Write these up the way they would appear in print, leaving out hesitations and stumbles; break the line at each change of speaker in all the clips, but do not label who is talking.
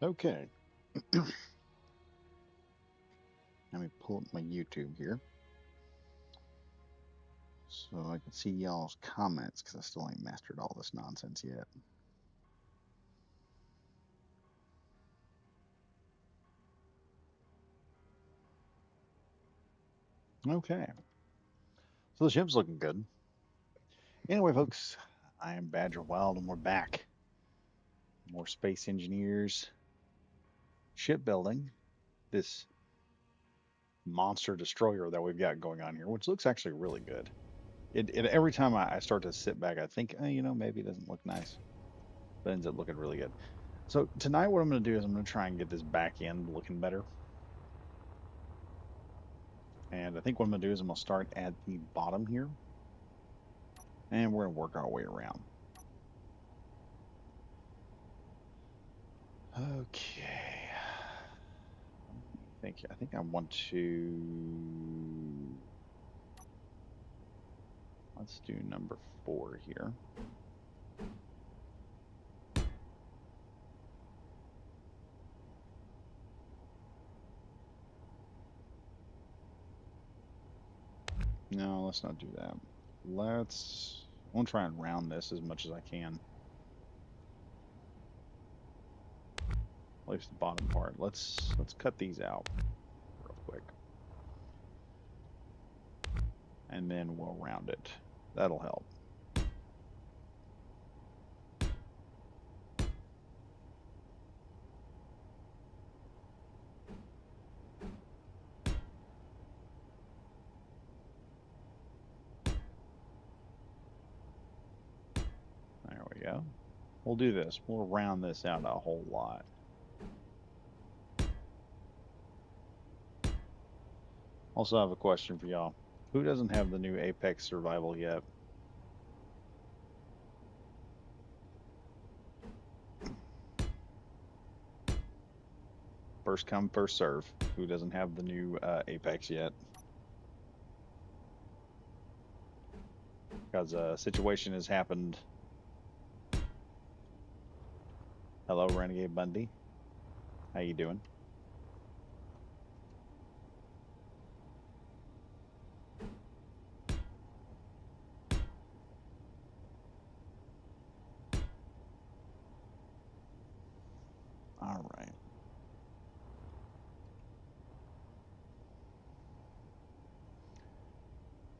Okay, let me pull up my YouTube here so I can see y'all's comments because I still ain't mastered all this nonsense yet. Okay, so the ship's looking good. Anyway, folks, I am Badger Wild and we're back. More space engineers, shipbuilding, this monster destroyer that we've got going on here, which looks actually really good. Every time I start to sit back, I think, maybe it doesn't look nice, but it ends up looking really good. So tonight, what I'm going to do is I'm going to try and get this back end looking better. And I think what I'm going to do is I'm going to start at the bottom here, and we're going to work our way around. Okay. I think I want to. Let's do number 4 here. No, let's not do that. I want to try and round this as much as I can. At least the bottom part. Let's cut these out real quick. And then we'll round it. That'll help. There we go. We'll do this. We'll round this out a whole lot. Also, I have a question for y'all. Who doesn't have the new Apex Survival yet? First come, first serve. Who doesn't have the new Apex yet? Because a situation has happened. Hello, Renegade Bundy. How you doing? All right.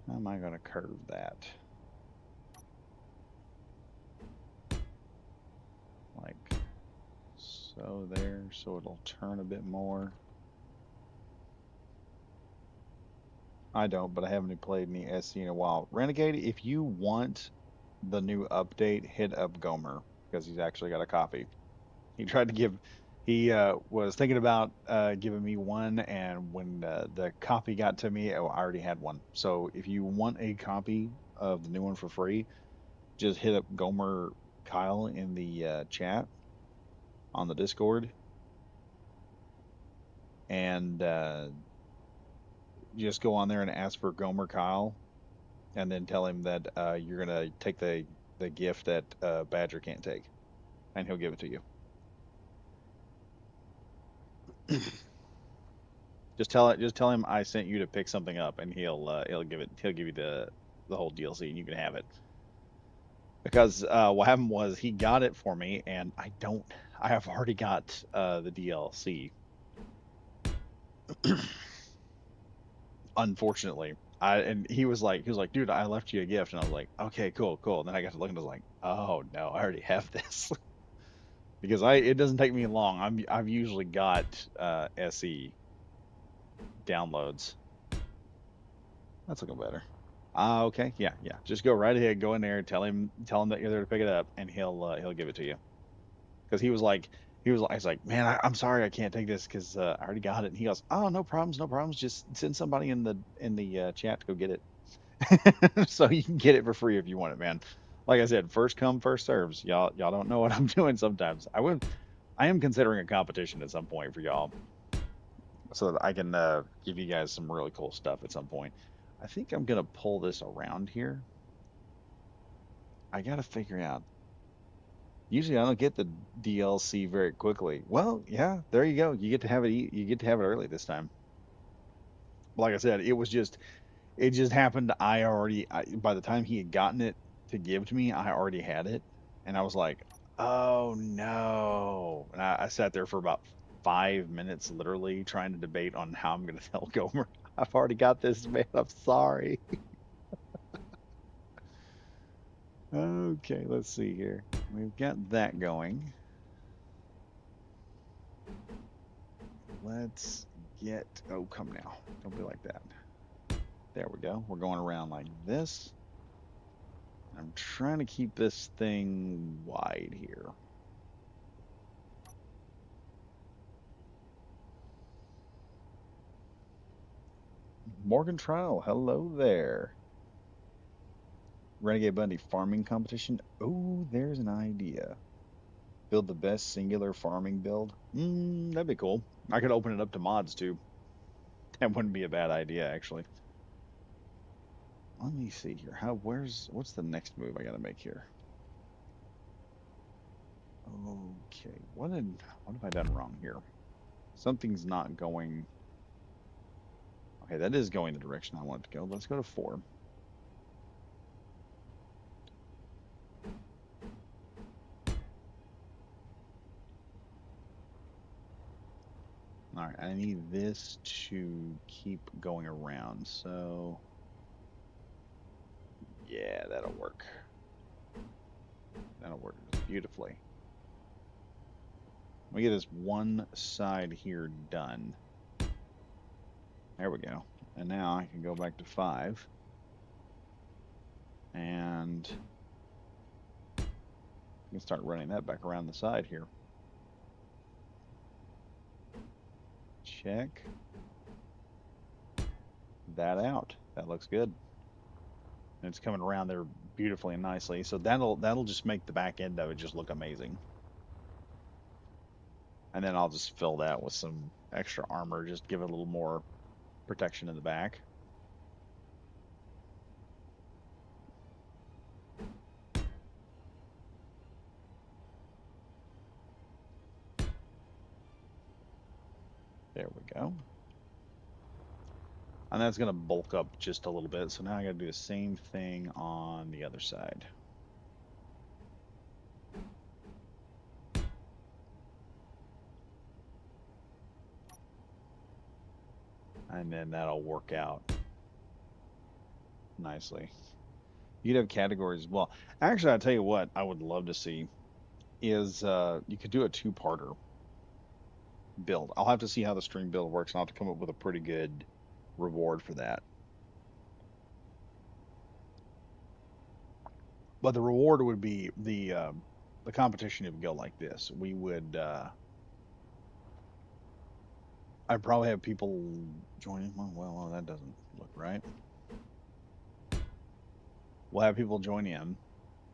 How am I going to curve that? Like so there, so it'll turn a bit more. I don't, but I haven't played any SC in a while. Renegade, if you want the new update, hit up Gomer because he's actually got a copy. He tried to give, he was thinking about giving me one, and when the copy got to me, oh, I already had one. So if you want a copy of the new one for free, just hit up Gomer Kyle in the chat on the Discord, and just go on there and ask for Gomer Kyle, and then tell him that you're gonna take the gift that Badger can't take, and he'll give it to you. Just tell him I sent you to pick something up, and he'll give you the whole DLC, and you can have it. Because what happened was he got it for me, and I have already got the DLC. Unfortunately, and he was like, dude, I left you a gift, and I was like, okay, cool, cool. And then I got to look, and I was like, oh no, I already have this. Because it doesn't take me long. I've usually got SE downloads. That's looking better. Okay, yeah, yeah. Just go right ahead, go in there, tell him that you're there to pick it up, and he'll give it to you. Because he's like, man, I'm sorry I can't take this because I already got it. And he goes, oh, no problems, no problems. Just send somebody in the chat to go get it, so you can get it for free if you want it, man. Like I said, first come, first serves. Y'all don't know what I'm doing sometimes. I am considering a competition at some point for y'all, so that I can give you guys some really cool stuff at some point. I think I'm gonna pull this around here. I gotta figure out Usually I don't get the DLC very quickly. Well, yeah, there you go. You get to have it. You get to have it early this time. Like I said, it just happened. By the time he had gotten it to give to me, I already had it, and I was like, "Oh no!" And I sat there for about 5 minutes, literally trying to debate on how I'm going to tell Gomer, "I've already got this, man. I'm sorry." Okay, let's see here. We've got that going. Let's get. Oh, come now! Don't be like that. There we go. We're going around like this. I'm trying to keep this thing wide here. Morgan Trial, hello there. Renegade Bundy farming competition. Oh, there's an idea. Build the best singular farming build. That'd be cool. I could open it up to mods too. That wouldn't be a bad idea, actually. Let me see here. What's the next move I gotta make here? Okay, what have I done wrong here? Something's not going. Okay, that is going the direction I want it to go. Let's go to 4. All right, I need this to keep going around. So, yeah, that'll work. That'll work beautifully. We get this one side here done. There we go. And now I can go back to 5. And I can start running that back around the side here. Check that out. That looks good. And it's coming around there beautifully and nicely. So that'll just make the back end of it just look amazing. And then I'll just fill that with some extra armor, just give it a little more protection in the back. There we go. And that's going to bulk up just a little bit. So now I got to do the same thing on the other side. And then that'll work out nicely. You'd have categories as well. Actually, I'll tell you what I would love to see is you could do a 2-parter build. I'll have to see how the stream build works, and I'll have to come up with a pretty good reward for that. But the reward would be the competition would go like this. We would I'd probably have people join. Well, that doesn't look right. We'll have people join in,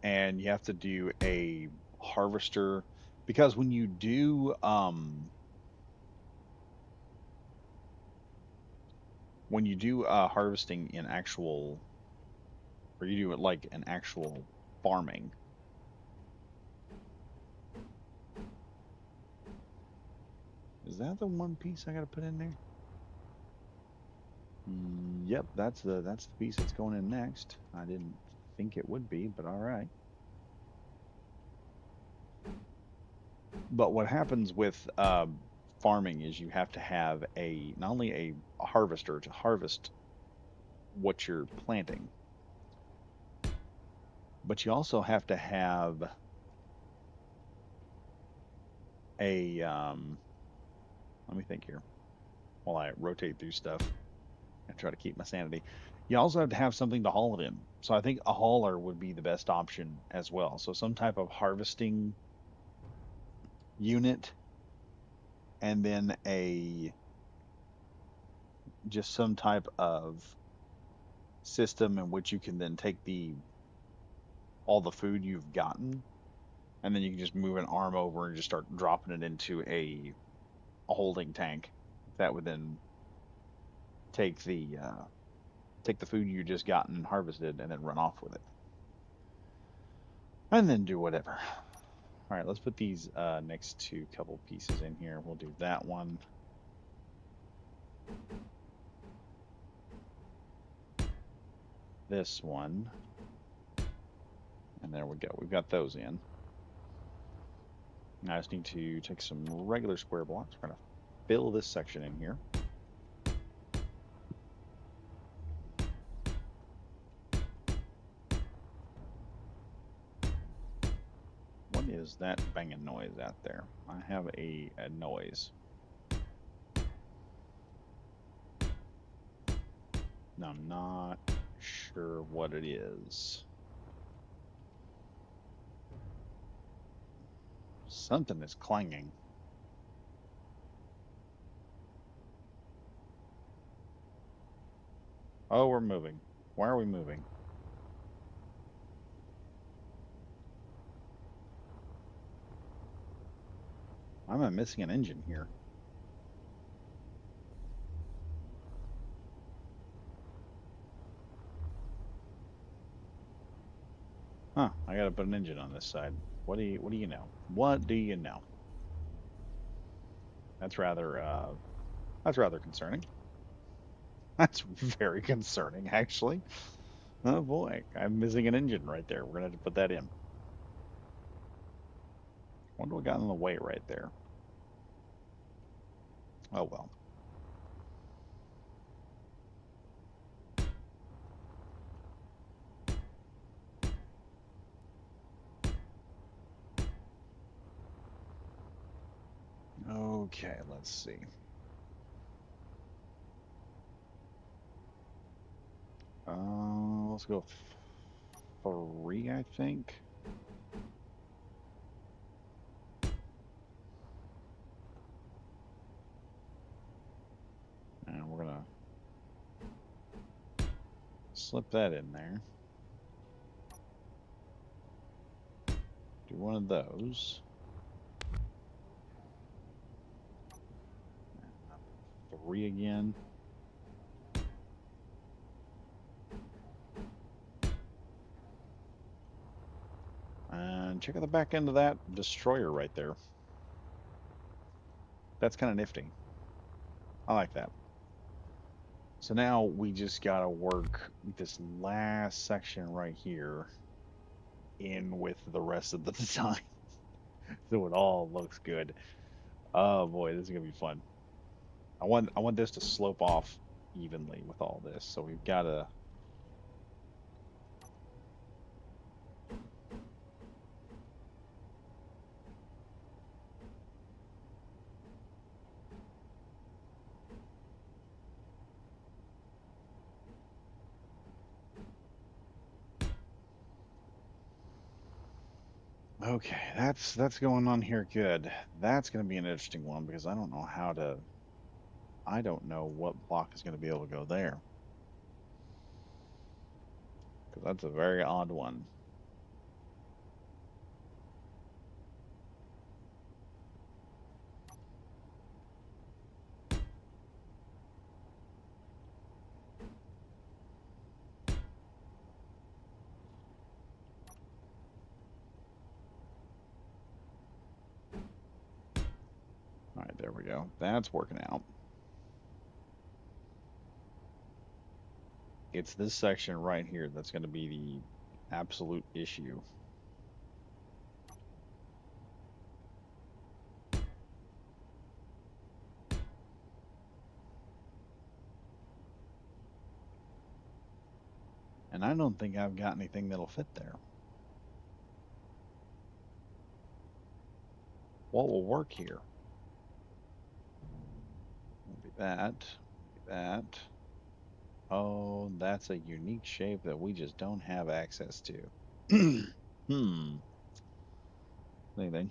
and you have to do a harvester because when you do harvesting in actual, or you do it like an actual farming. Is that the one piece I got to put in there? Yep, that's the piece that's going in next. I didn't think it would be, but all right. But what happens with farming is you have to have not only a harvester to harvest what you're planting, but you also have to have a let me think here while I rotate through stuff and try to keep my sanity. You also have to have something to haul it in. So I think a hauler would be the best option as well. So some type of harvesting unit, and then a just some type of system in which you can then take all the food you've gotten, and then you can just move an arm over and just start dropping it into a holding tank that would then take the food you just gotten and harvested and then run off with it and then do whatever. All right, let's put these next two couple pieces in here. We'll do that one. This one. And there we go. We've got those in. Now I just need to take some regular square blocks. We're going to fill this section in here. What is that banging noise out there? I have a noise. Now, I'm not sure what it is. Something is clanging. Oh, we're moving. Why are we moving? I'm missing an engine here. Huh, I gotta put an engine on this side. What do you know? What do you know? That's rather concerning. That's very concerning, actually. Oh boy, I'm missing an engine right there. We're gonna have to put that in. What do we got in the way right there? Oh well. Okay, let's see. Let's go 3, I think. And we're gonna slip that in there. Do one of those. 3 again. And check out the back end of that destroyer right there. That's kind of nifty. I like that. So now we just gotta work this last section right here in with the rest of the design so it all looks good. Oh boy, this is gonna be fun. I want this to slope off evenly with all this, so we've gotta. Okay, that's going on here good. That's gonna be an interesting one because I don't know what block is gonna be able to go there. Because that's a very odd one. All right, there we go. That's working out. It's this section right here that's going to be the absolute issue. And I don't think I've got anything that'll fit there. What will work here? Maybe that. Maybe that. Oh, that's a unique shape that we just don't have access to. Hmm. Anything.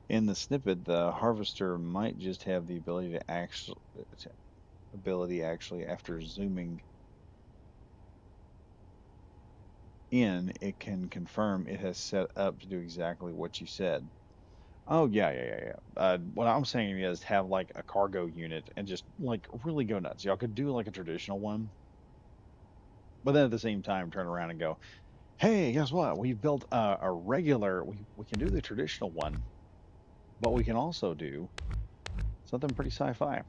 In the snippet, the harvester might just have the ability actually after zooming in, it can confirm it has set up to do exactly what you said. Oh yeah. What I'm saying is have like a cargo unit and just like really go nuts. Y'all could do like a traditional one, but then at the same time turn around and go, hey, guess what? We've built a regular. We can do the traditional one, but we can also do something pretty sci-fi.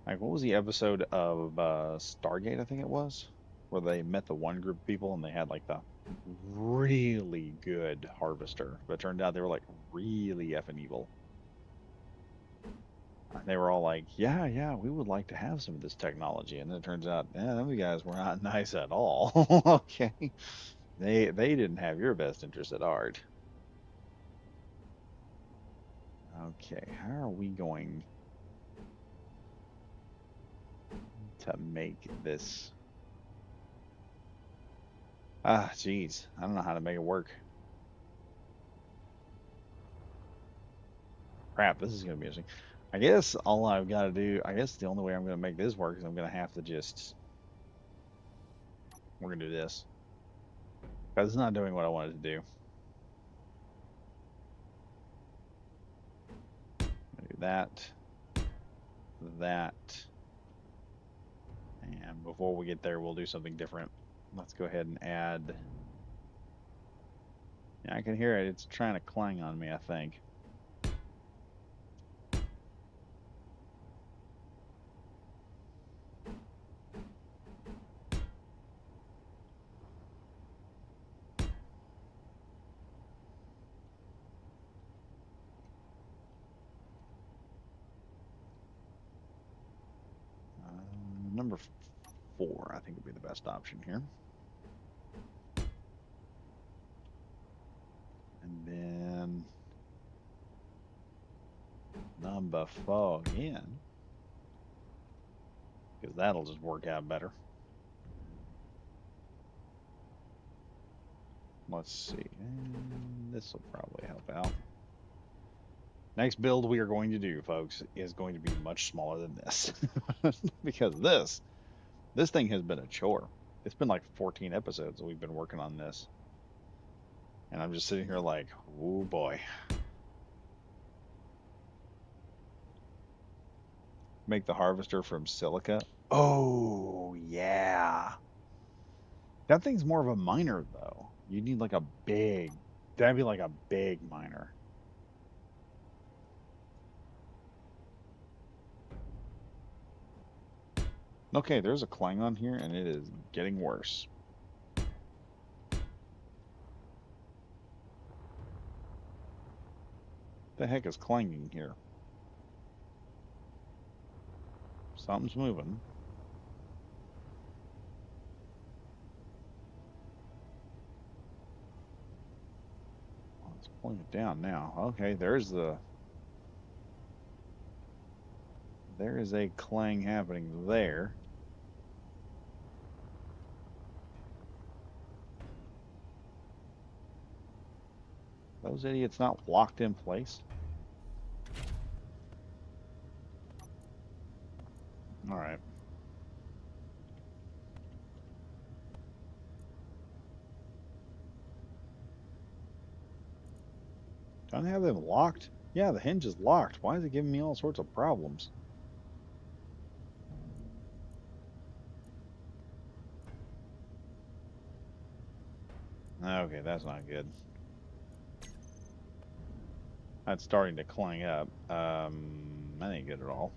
Like, what was the episode of Stargate? I think it was, where they met the one group of people and they had like the really good harvester, but it turned out they were like really effing evil. And they were all like, "Yeah, yeah, we would like to have some of this technology," and then it turns out, yeah, them guys were not nice at all. Okay, they didn't have your best interest at heart. Okay, how are we going to make this? Ah, geez, I don't know how to make it work. Crap, this is gonna be interesting. I guess all I've got to do, I guess the only way I'm gonna make this work is I'm gonna have to just, we're gonna do this because it's not doing what I wanted to do. Do that, that, and before we get there, we'll do something different. Let's go ahead and add. Yeah, I can hear it. It's trying to clang on me, I think. Number 4, I think would be the best option here. And then number 4 again, because that'll just work out better. Let's see. This will probably help out. Next build we are going to do, folks, is going to be much smaller than this. Because this thing has been a chore. It's been like 14 episodes that we've been working on this. And I'm just sitting here like, oh boy. Make the harvester from silica. Oh, yeah. That thing's more of a miner, though. You need like a big, that'd be like a big miner. Okay, there's a Klingon here, and it is getting worse. The heck is clanging here? Something's moving. Let's pulling it down now. Okay, there is a clang happening there. Those idiots not locked in place. All right. Don't have them locked? Yeah, the hinge is locked. Why is it giving me all sorts of problems? Okay, that's not good. That's starting to clang up. That ain't good at all.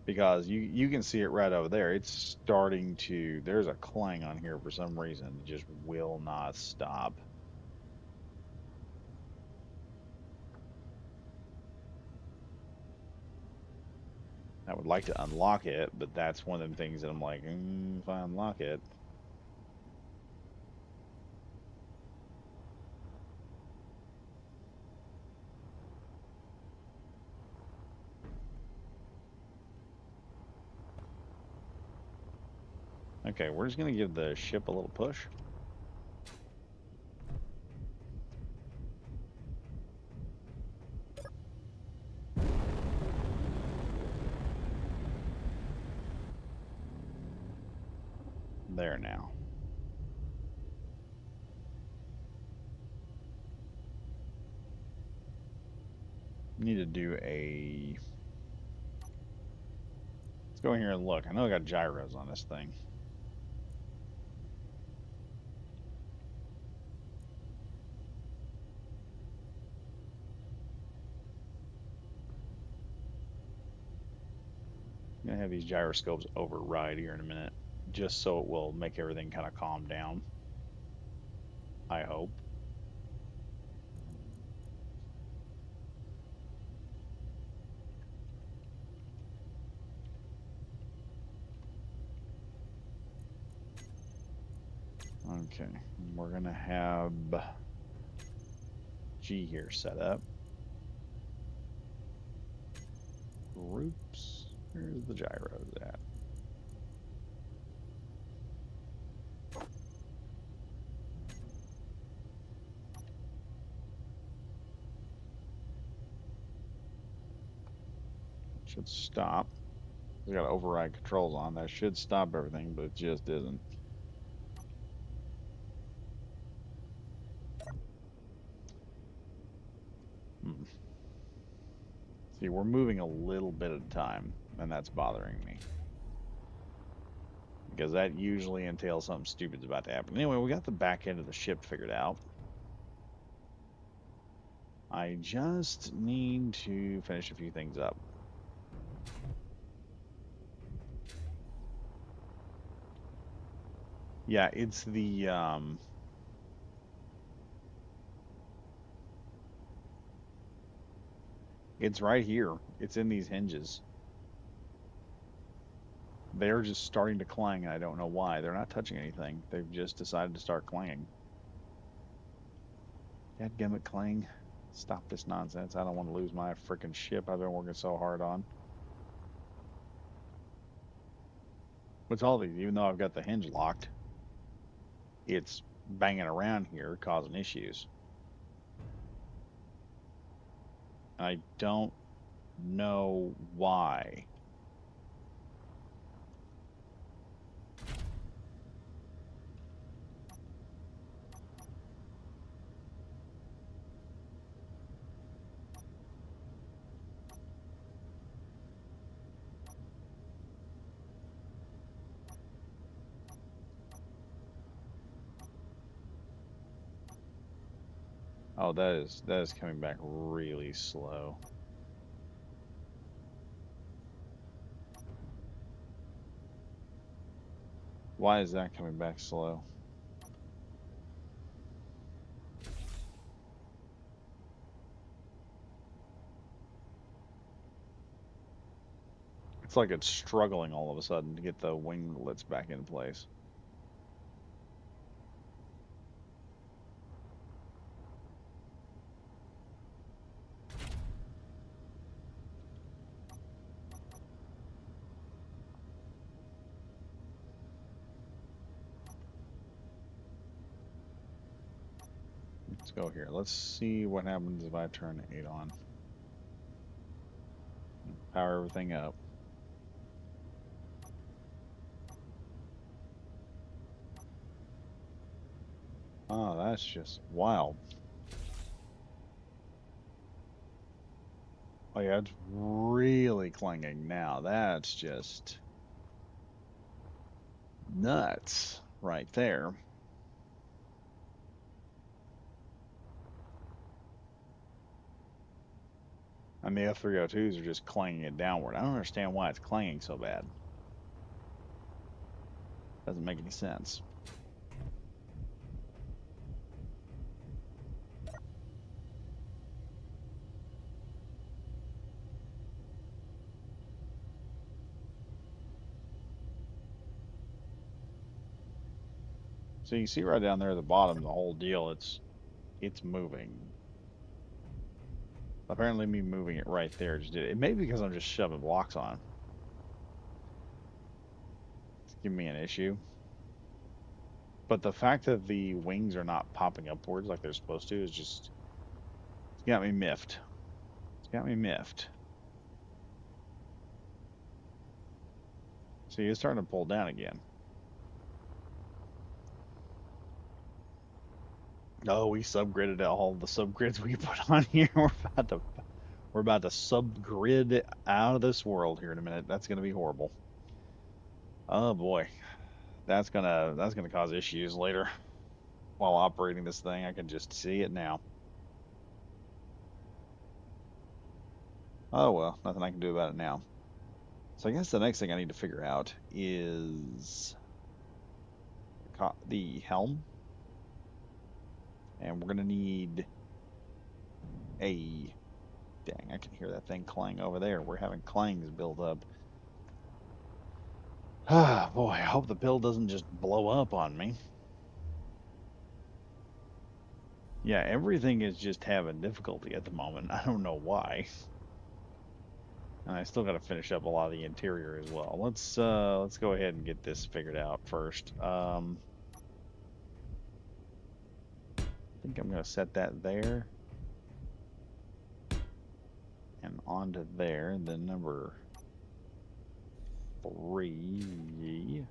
Because you can see it right over there. It's starting to, there's a clang on here for some reason. It just will not stop. I would like to unlock it, but that's one of them things that I'm like, if I unlock it. Okay, we're just going to give the ship a little push. There now. Need to do a Let's go in here and look. I know I got gyros on this thing. I'm gonna have these gyroscopes override here in a minute, just so it will make everything kind of calm down. I hope. Okay, we're gonna have G here set up. Groups. Where's the gyros at? Should stop. We got override controls on. That should stop everything, but it just isn't. Hmm. See, we're moving a little bit at a time, and that's bothering me. Because that usually entails something stupid's about to happen. Anyway, we got the back end of the ship figured out. I just need to finish a few things up. Yeah, it's the it's right here. It's in these hinges. They're just starting to clang, and I don't know why. They're not touching anything. They've just decided to start clanging. Dadgummit, clang. Stop this nonsense. I don't want to lose my freaking ship I've been working so hard on. What's all these? Even though I've got the hinge locked, it's banging around here, causing issues. I don't know why. Oh, that is coming back really slow. Why is that coming back slow? It's like it's struggling all of a sudden to get the winglets back in place. Let's go here. Let's see what happens if I turn 8 on. Power everything up. Oh, that's just wild. Oh yeah, it's really clanging now. That's just nuts right there. And the F302s are just clanging it downward. I don't understand why it's clanging so bad. Doesn't make any sense. So you see right down there at the bottom, the whole deal, it's moving. Apparently me moving it right there just did it. It may be because I'm just shoving blocks on. It's giving me an issue. But the fact that the wings are not popping upwards like they're supposed to is just, it's got me miffed. It's got me miffed. See, it's starting to pull down again. Oh, we subgridded all the subgrids we put on here. We're about to subgrid out of this world here in a minute. That's going to be horrible. Oh boy, that's gonna cause issues later while operating this thing. I can just see it now. Oh well, nothing I can do about it now. So I guess the next thing I need to figure out is the helm, and we're gonna need a. Dang, I can hear that thing clang over there. We're having clangs build up. Ah, boy, I hope the pill doesn't just blow up on me. Yeah, everything is just having difficulty at the moment. I don't know why. And I still got to finish up a lot of the interior as well. Let's go ahead and get this figured out first. I think I'm gonna set that there and onto there, and then number 3.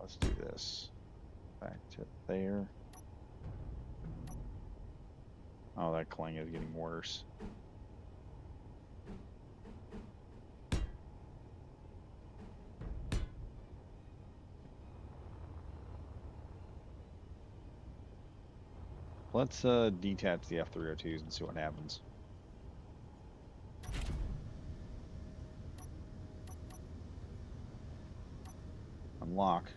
Let's do this. Back to there. Oh, that clang is getting worse. Let's detach the F302s and see what happens. Unlock.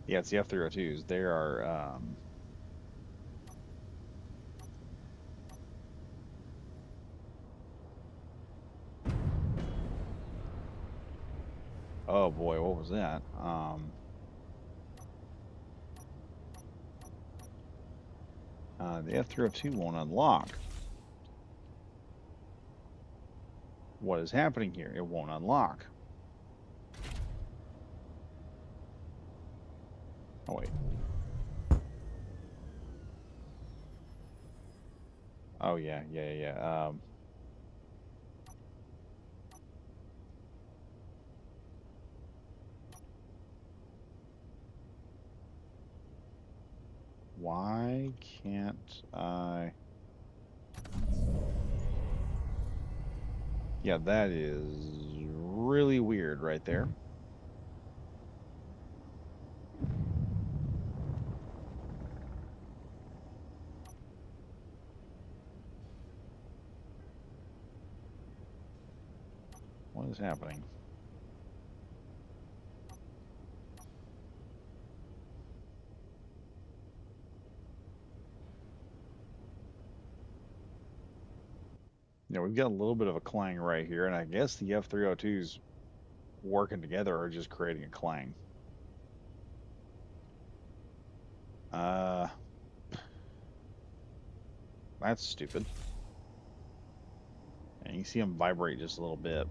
Yeah, it's the F302s. They are oh boy, what was that? The F302 won't unlock. What is happening here? It won't unlock. Oh wait. Oh yeah. Why can't I? Yeah, that is really weird right there. What is happening? Yeah, we've got a little bit of a clang right here, and I guess the F302s working together are just creating a clang. Uh, that's stupid. And you see them vibrate just a little bit.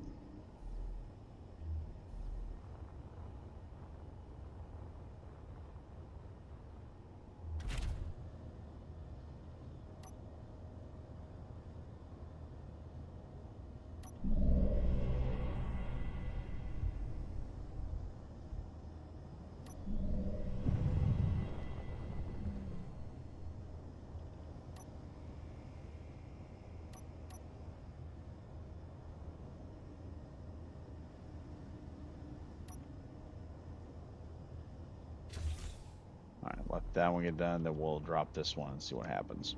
All right, let that one get done, then we'll drop this one and see what happens.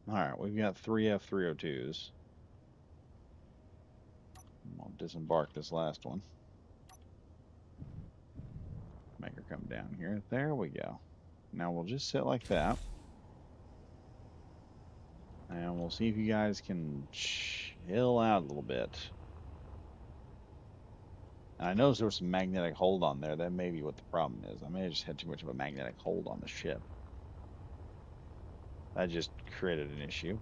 All right, we've got 3 F302s. I'll disembark this last one. Make her come down here. There we go. Now we'll just sit like that. And we'll see if you guys can chill out a little bit. And I noticed there was some magnetic hold on there. That may be what the problem is. I may have just had too much of a magnetic hold on the ship. That just created an issue.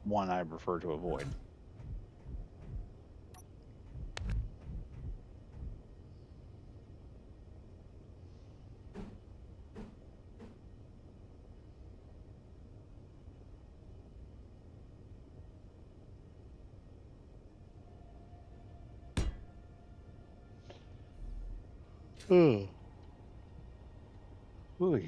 One I prefer to avoid. Ugh. Ooh.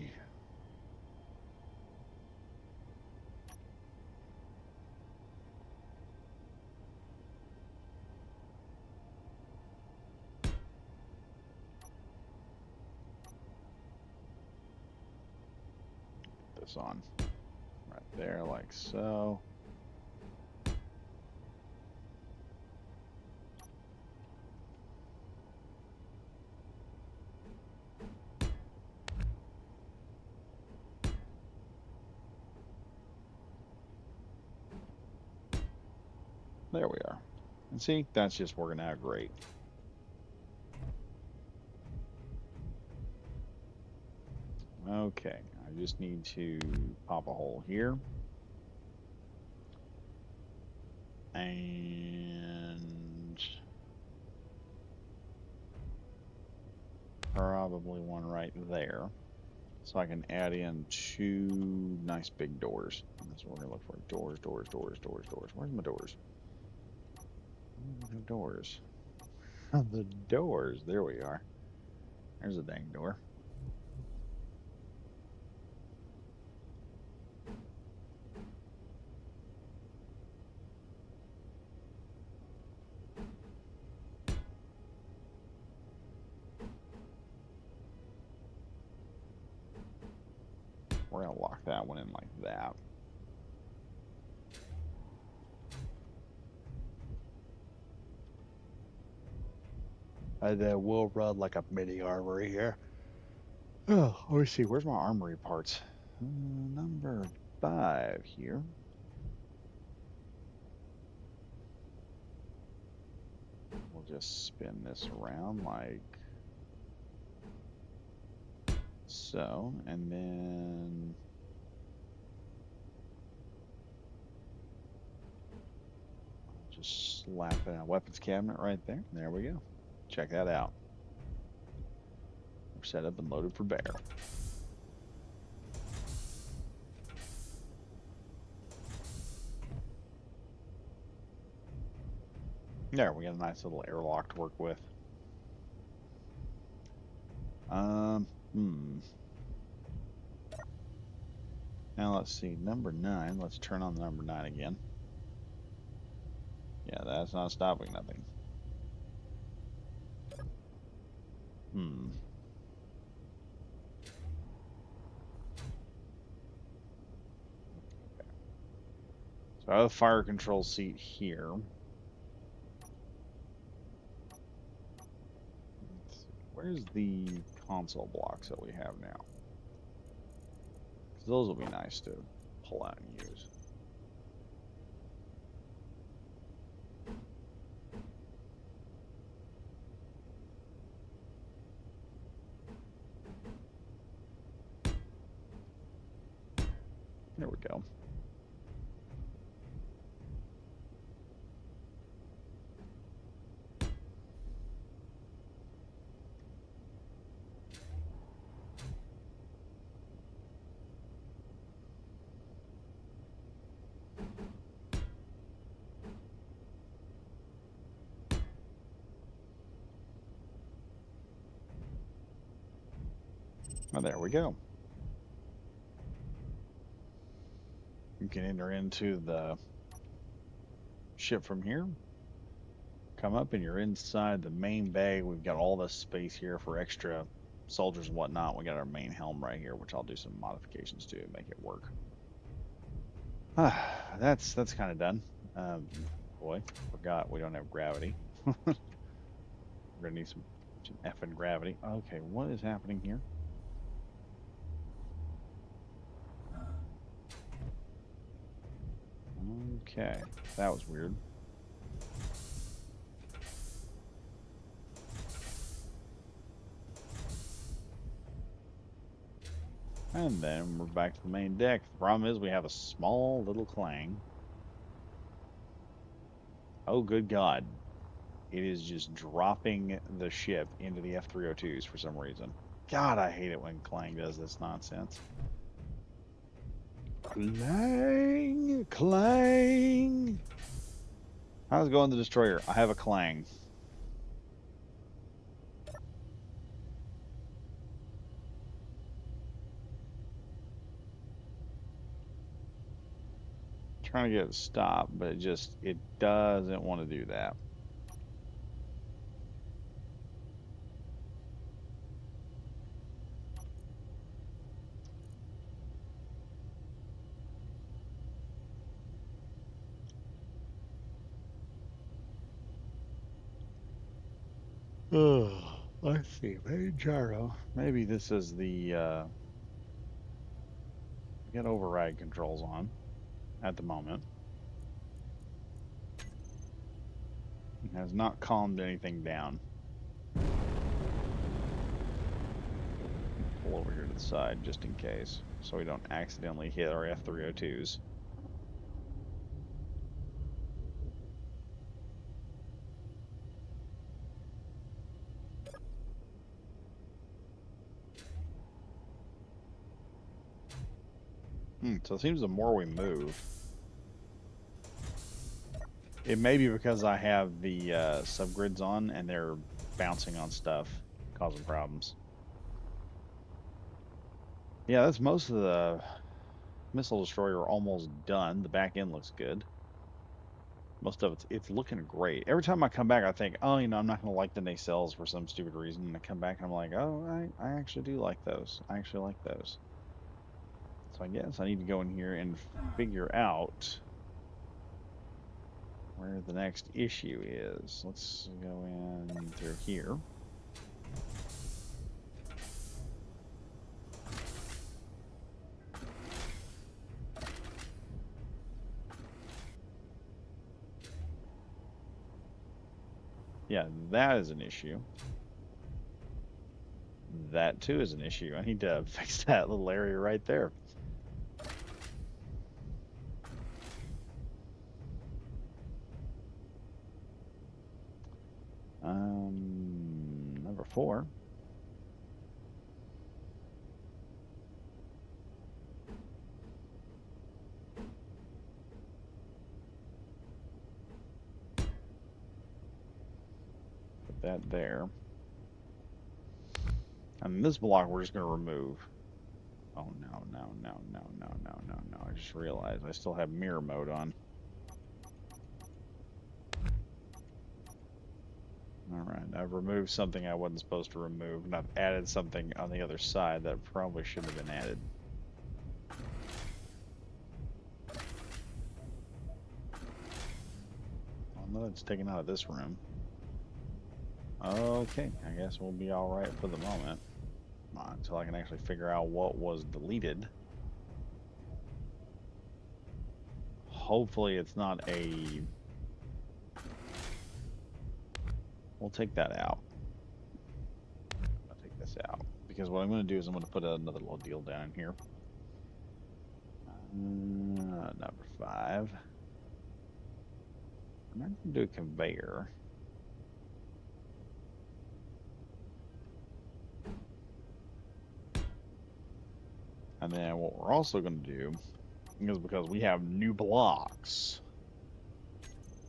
This on right there, like so. There we are. And see, that's just working out great. Okay, I just need to pop a hole here. And probably one right there. So I can add in 2 nice big doors. And that's what we're gonna look for. Doors, doors, doors, doors, doors. Where's my doors? The doors. The doors. There we are. There's a dang door. We're gonna lock that one in like that. And then we'll run like a mini armory here. Oh, let me see. Where's my armory parts? Number 5 here. We'll just spin this around like so, and then just slap in a weapons cabinet right there. There we go. Check that out. We're set up and loaded for bear. There, we got a nice little airlock to work with. Now let's see, number 9. Let's turn on the number 9 again. Yeah, that's not stopping nothing. So I have a fire control seat here. Where's the console blocks that we have now? Because those will be nice to pull out and use. There we go. Oh, there we go. You can enter into the ship from here. Come up and you're inside the main bay. We've got all this space here for extra soldiers and whatnot. We got our main helm right here, which I'll do some modifications to make it work. That's kind of done. Boy, forgot we don't have gravity. We're gonna need some effing gravity. Okay, what is happening here? Okay, that was weird. And then we're back to the main deck. The problem is we have a small little clang. Oh, good God. It is just dropping the ship into the F-302s for some reason. God, I hate it when Clang does this nonsense. Clang! Clang! How's it going, the destroyer? I have a Clang. trying to get it to stop, but it doesn't want to do that. Oh, let's see. Maybe gyro. Maybe this is the get override controls on at the moment. It has not calmed anything down. Pull over here to the side just in case, so we don't accidentally hit our F302s. So it seems the more we move, it may be because I have the subgrids on and they're bouncing on stuff, causing problems. Yeah, that's most of the missile destroyer almost done. The back end looks good. Most of it's looking great. Every time I come back, I think, oh, I'm not going to like the nacelles for some stupid reason. And I come back and I'm like, oh, I actually do like those. I actually like those. So I guess I need to go in here and figure out where the next issue is. Let's go in through here. Yeah, that is an issue. That too is an issue. I need to fix that little area right there. Number 4. Put that there. And this block we're just going to remove. Oh, no, no, no, no, no, no, no, no. I just realized I still have mirror mode on. Alright, I've removed something I wasn't supposed to remove, and I've added something on the other side that probably shouldn't have been added. Well, no, it's taken out of this room. Okay, I guess we'll be alright for the moment. Until I can actually figure out what was deleted. Hopefully it's not a... We'll take that out. I'll take this out. Because what I'm going to do is I'm going to put another little deal down here. Number 5. I'm not going to do a conveyor. And then what we're also going to do is because we have new blocks,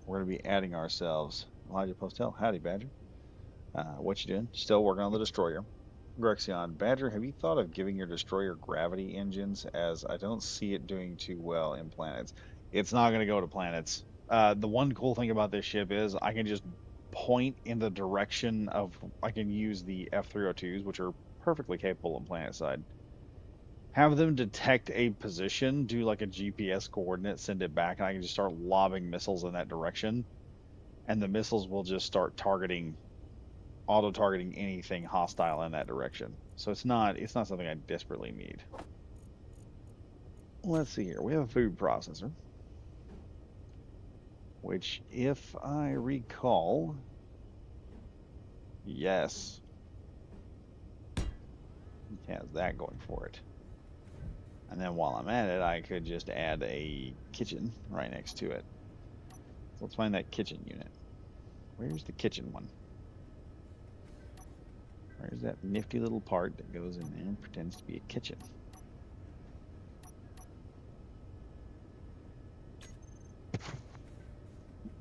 we're going to be adding ourselves Elijah Postel. Howdy, Badger. What you doing? Still working on the destroyer. Grexion, Badger, have you thought of giving your destroyer gravity engines, as I don't see it doing too well in planets? It's not going to go to planets. The one cool thing about this ship is I can just point in the direction of, I can use the F302s, which are perfectly capable on planet side. Have them detect a position, do like a GPS coordinate, send it back, and I can just start lobbing missiles in that direction. And the missiles will just start auto-targeting anything hostile in that direction. So it's not something I desperately need. Let's see here. We have a food processor, which, if I recall, yes, it has that going for it. And then while I'm at it, I could just add a kitchen right next to it. So let's find that kitchen unit. Where's the kitchen one? Where's that nifty little part that goes in there and pretends to be a kitchen?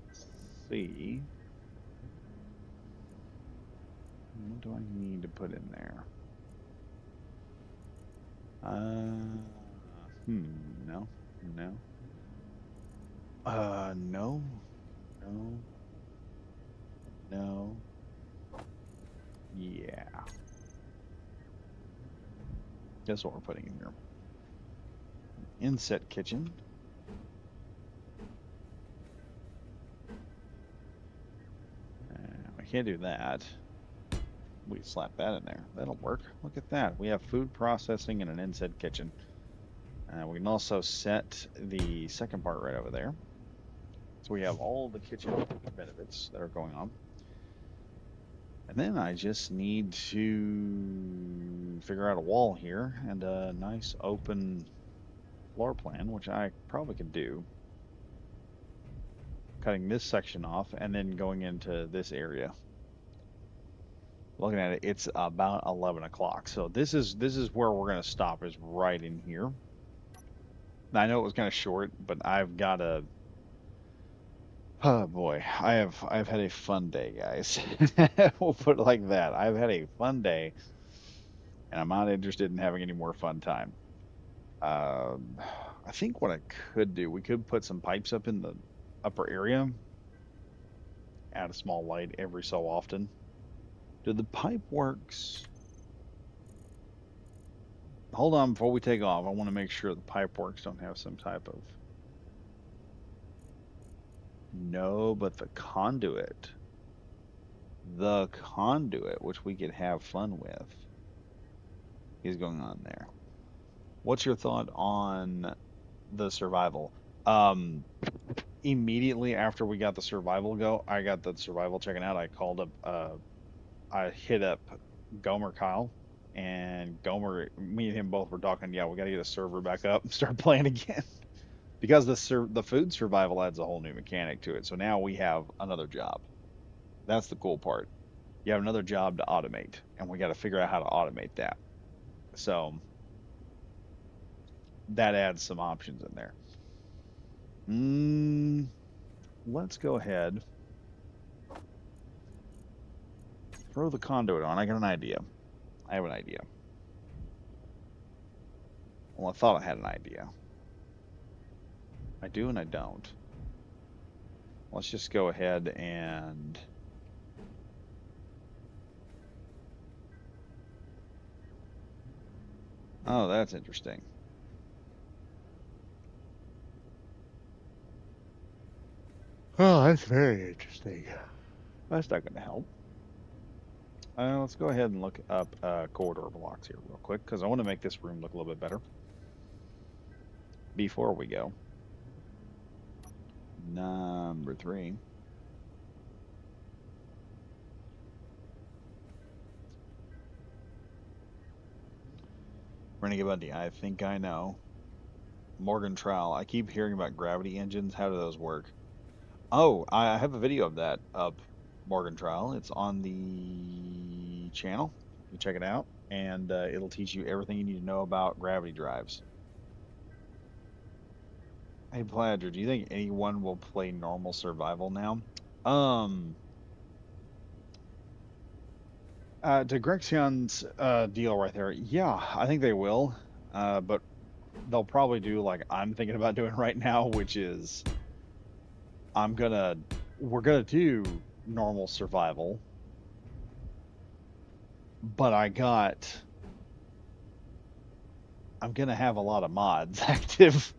Let's see. What do I need to put in there? No, no. No, no, no. Yeah, that's what we're putting in here. Inset kitchen. We can't do that. We slap that in there. That'll work. Look at that. We have food processing and an inset kitchen. We can also set the second part right over there. So we have all the kitchen benefits that are going on. And then I just need to figure out a wall here and a nice open floor plan, which I probably could do. Cutting this section off and then going into this area. Looking at it, it's about 11 o'clock. So this is where we're going to stop, is right in here. Now, I know it was kind of short, but I've got a... Oh boy, I've had a fun day, guys. We'll put it like that. I've had a fun day, and I'm not interested in having any more fun time. Um, I think what I could do, we could put some pipes up in the upper area, add a small light every so often. Do the pipe works? Hold on before we take off. I want to make sure the pipe works don't have some type of... No, but the conduit, which we could have fun with, is going on there. What's your thought on the survival? Um, Immediately after we got the survival I got the survival checking out. I called up, I hit up Gomer Kyle, and Gomer, me and him both were talking. Yeah, we got to get a server back up and start playing again because the food survival adds a whole new mechanic to it. So now we have another job. That's the cool part. You have another job to automate, and we got to figure out how to automate that. So that adds some options in there. Mm, let's go ahead. Throw the conduit on. I got an idea. I have an idea. Well, I thought I had an idea. I do and I don't. Let's just go ahead and... Oh, that's interesting. Oh, that's very interesting. That's not going to help. Let's go ahead and look up corridor blocks here real quick, because I want to make this room look a little bit better before we go. Number 3. Renegade Bundy, I think I know. Morgan Trowell, I keep hearing about gravity engines. How do those work? Oh, I have a video of that up, Morgan Trowell. It's on the channel. You check it out, and it'll teach you everything you need to know about gravity drives. Hey, Pladger, do you think anyone will play normal survival now? To Grexion's deal right there, yeah, I think they will. But they'll probably do like I'm thinking about doing right now, which is we're gonna do normal survival, but I'm gonna have a lot of mods active.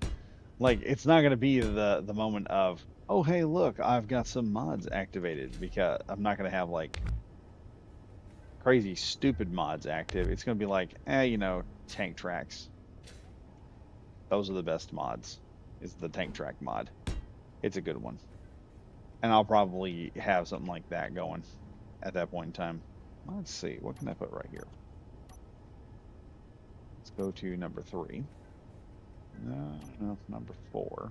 Like it's not gonna be the moment of, oh hey look, I've got some mods activated, because I'm not gonna have like crazy stupid mods active. It's gonna be like, tank tracks. Those are the best mods. Is the tank track mod. It's a good one. And I'll probably have something like that going at that point in time. Let's see, what can I put right here? Let's go to number 3. No, number 4.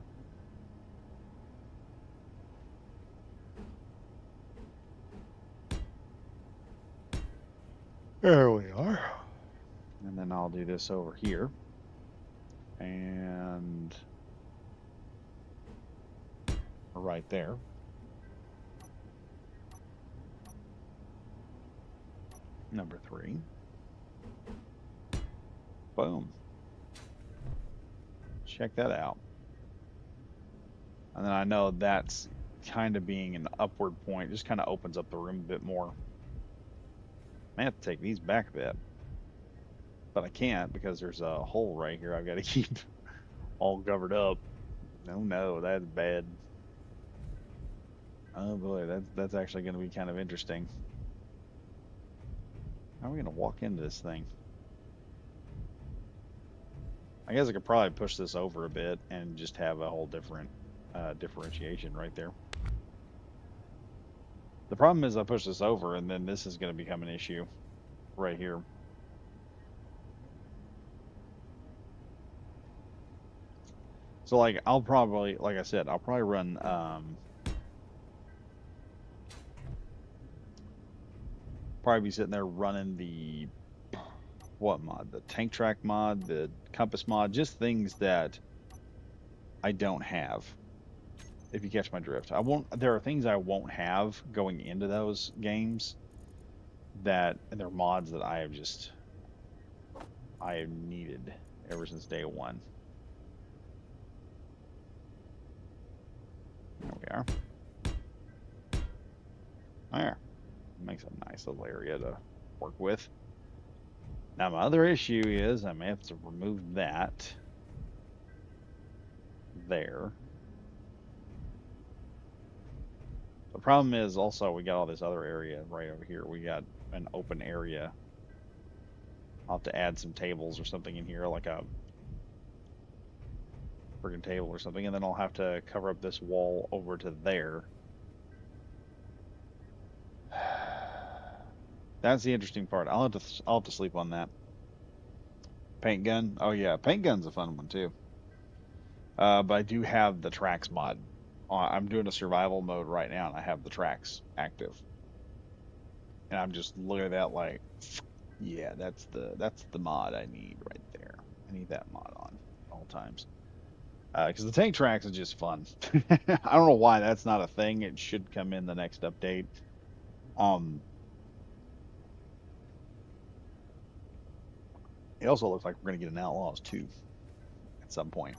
There we are. And then I'll do this over here. And right there. Number 3. Boom. Check that out. And then I know that's kind of being an upward point, just kind of opens up the room a bit more. I have to take these back a bit, but I can't because there's a hole right here I've got to keep all covered up. Oh no, that's bad. Oh boy, that's actually going to be kind of interesting. How are we going to walk into this thing? I guess I could probably push this over a bit and just have a whole different differentiation right there. The problem is I push this over and then this is going to become an issue right here. So like I'll probably, like I said, I'll probably run probably be sitting there running the what mod? The tank track mod, the compass mod, just things that I don't have. If you catch my drift. I won't there are things I won't have going into those games that and they're mods that I have needed ever since day one. There we are. There. Makes a nice little area to work with. Now my other issue is I may have to remove that there. The problem is also we got all this other area right over here. We got an open area. I'll have to add some tables or something in here, like a friggin' table or something, and then I'll have to cover up this wall over to there. That's the interesting part. I'll have to sleep on that. Paint gun. Oh yeah, paint gun's a fun one too. But I do have the tracks mod. I'm doing a survival mode right now, and I have the tracks active. And I'm just looking at that like, yeah, that's the mod I need right there. I need that mod on all times. Because the tank tracks is just fun. I don't know why that's not a thing. It should come in the next update. Um, it also looks like we're gonna get an Outlaws 2 at some point.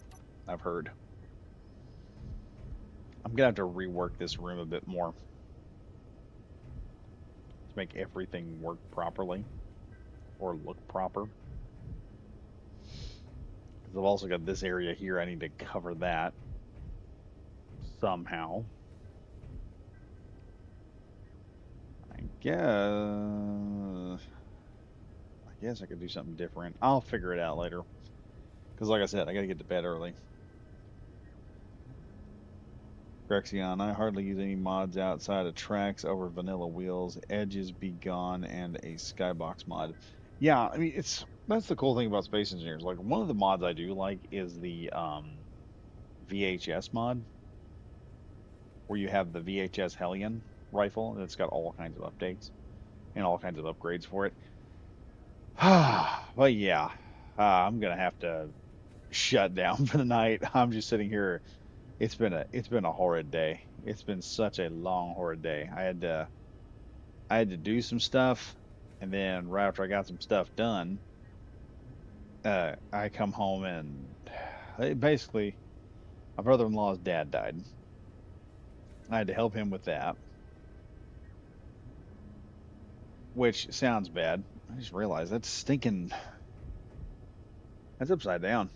I've heard. I'm gonna have to rework this room a bit more to make everything work properly or look proper. Because I've also got this area here. I need to cover that somehow. I guess I could do something different. I'll figure it out later. Because like I said, I gotta get to bed early. Grexion, I hardly use any mods outside of tracks over vanilla wheels, edges be gone, and a skybox mod. Yeah, I mean that's the cool thing about Space Engineers. Like one of the mods I do like is the VHS mod, where you have the VHS Hellion rifle, and it's got all kinds of updates and all kinds of upgrades for it. But yeah, I'm gonna have to shut down for the night. I'm just sitting here. It's been a horrid day. It's been such a long horrid day. I had to do some stuff, and then right after I got some stuff done, I come home and basically my brother-in-law's dad died. I had to help him with that, which sounds bad. I just realized that's stinking. That's upside down.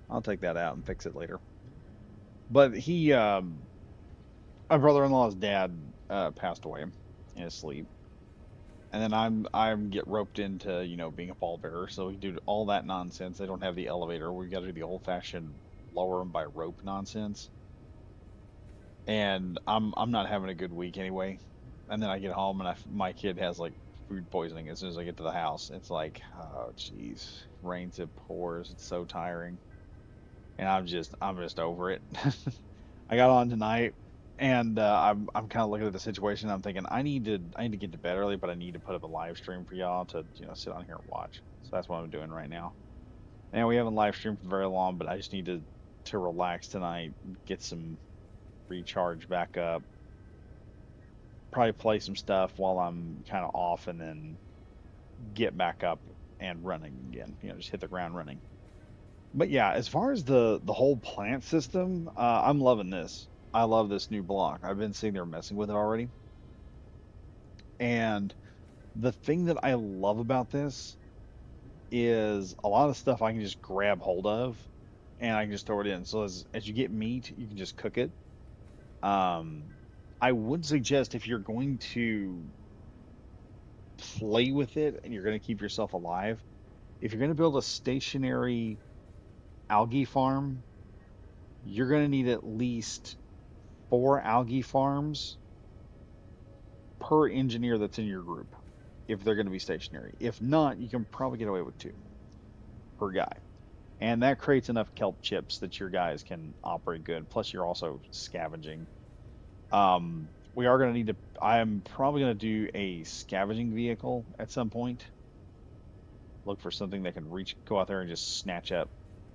I'll take that out and fix it later. But my brother-in-law's dad passed away in his sleep, and then I'm get roped into being a pallbearer. So we do all that nonsense. They don't have the elevator. We got to do the old-fashioned lower them by rope nonsense. And I'm not having a good week anyway. And then I get home and my kid has like food poisoning as soon as I get to the house. It's like, oh jeez, rains, it pours. It's so tiring, and I'm just over it. I got on tonight, and I'm kind of looking at the situation. I'm thinking I need to get to bed early, but I need to put up a live stream for y'all to sit on here and watch. So that's what I'm doing right now. And we haven't live streamed for very long, but I just need to relax tonight, get some recharge back up, probably play some stuff while I'm kind of off, and then get back up and running again. Just hit the ground running. But yeah, as far as the whole plant system, I'm loving this. I love this new block. I've been sitting there messing with it already. And the thing that I love about this is a lot of stuff I can just grab hold of and I can just throw it in. So as you get meat, you can just cook it. Um, I would suggest if you're going to play with it and you're going to keep yourself alive, if you're going to build a stationary algae farm, you're going to need at least 4 algae farms per engineer that's in your group if they're going to be stationary. If not, you can probably get away with 2 per guy. And that creates enough kelp chips that your guys can operate good. Plus, you're also scavenging. We are going to need to, I am probably going to do a scavenging vehicle at some point. Look for something that can reach, go out there and just snatch up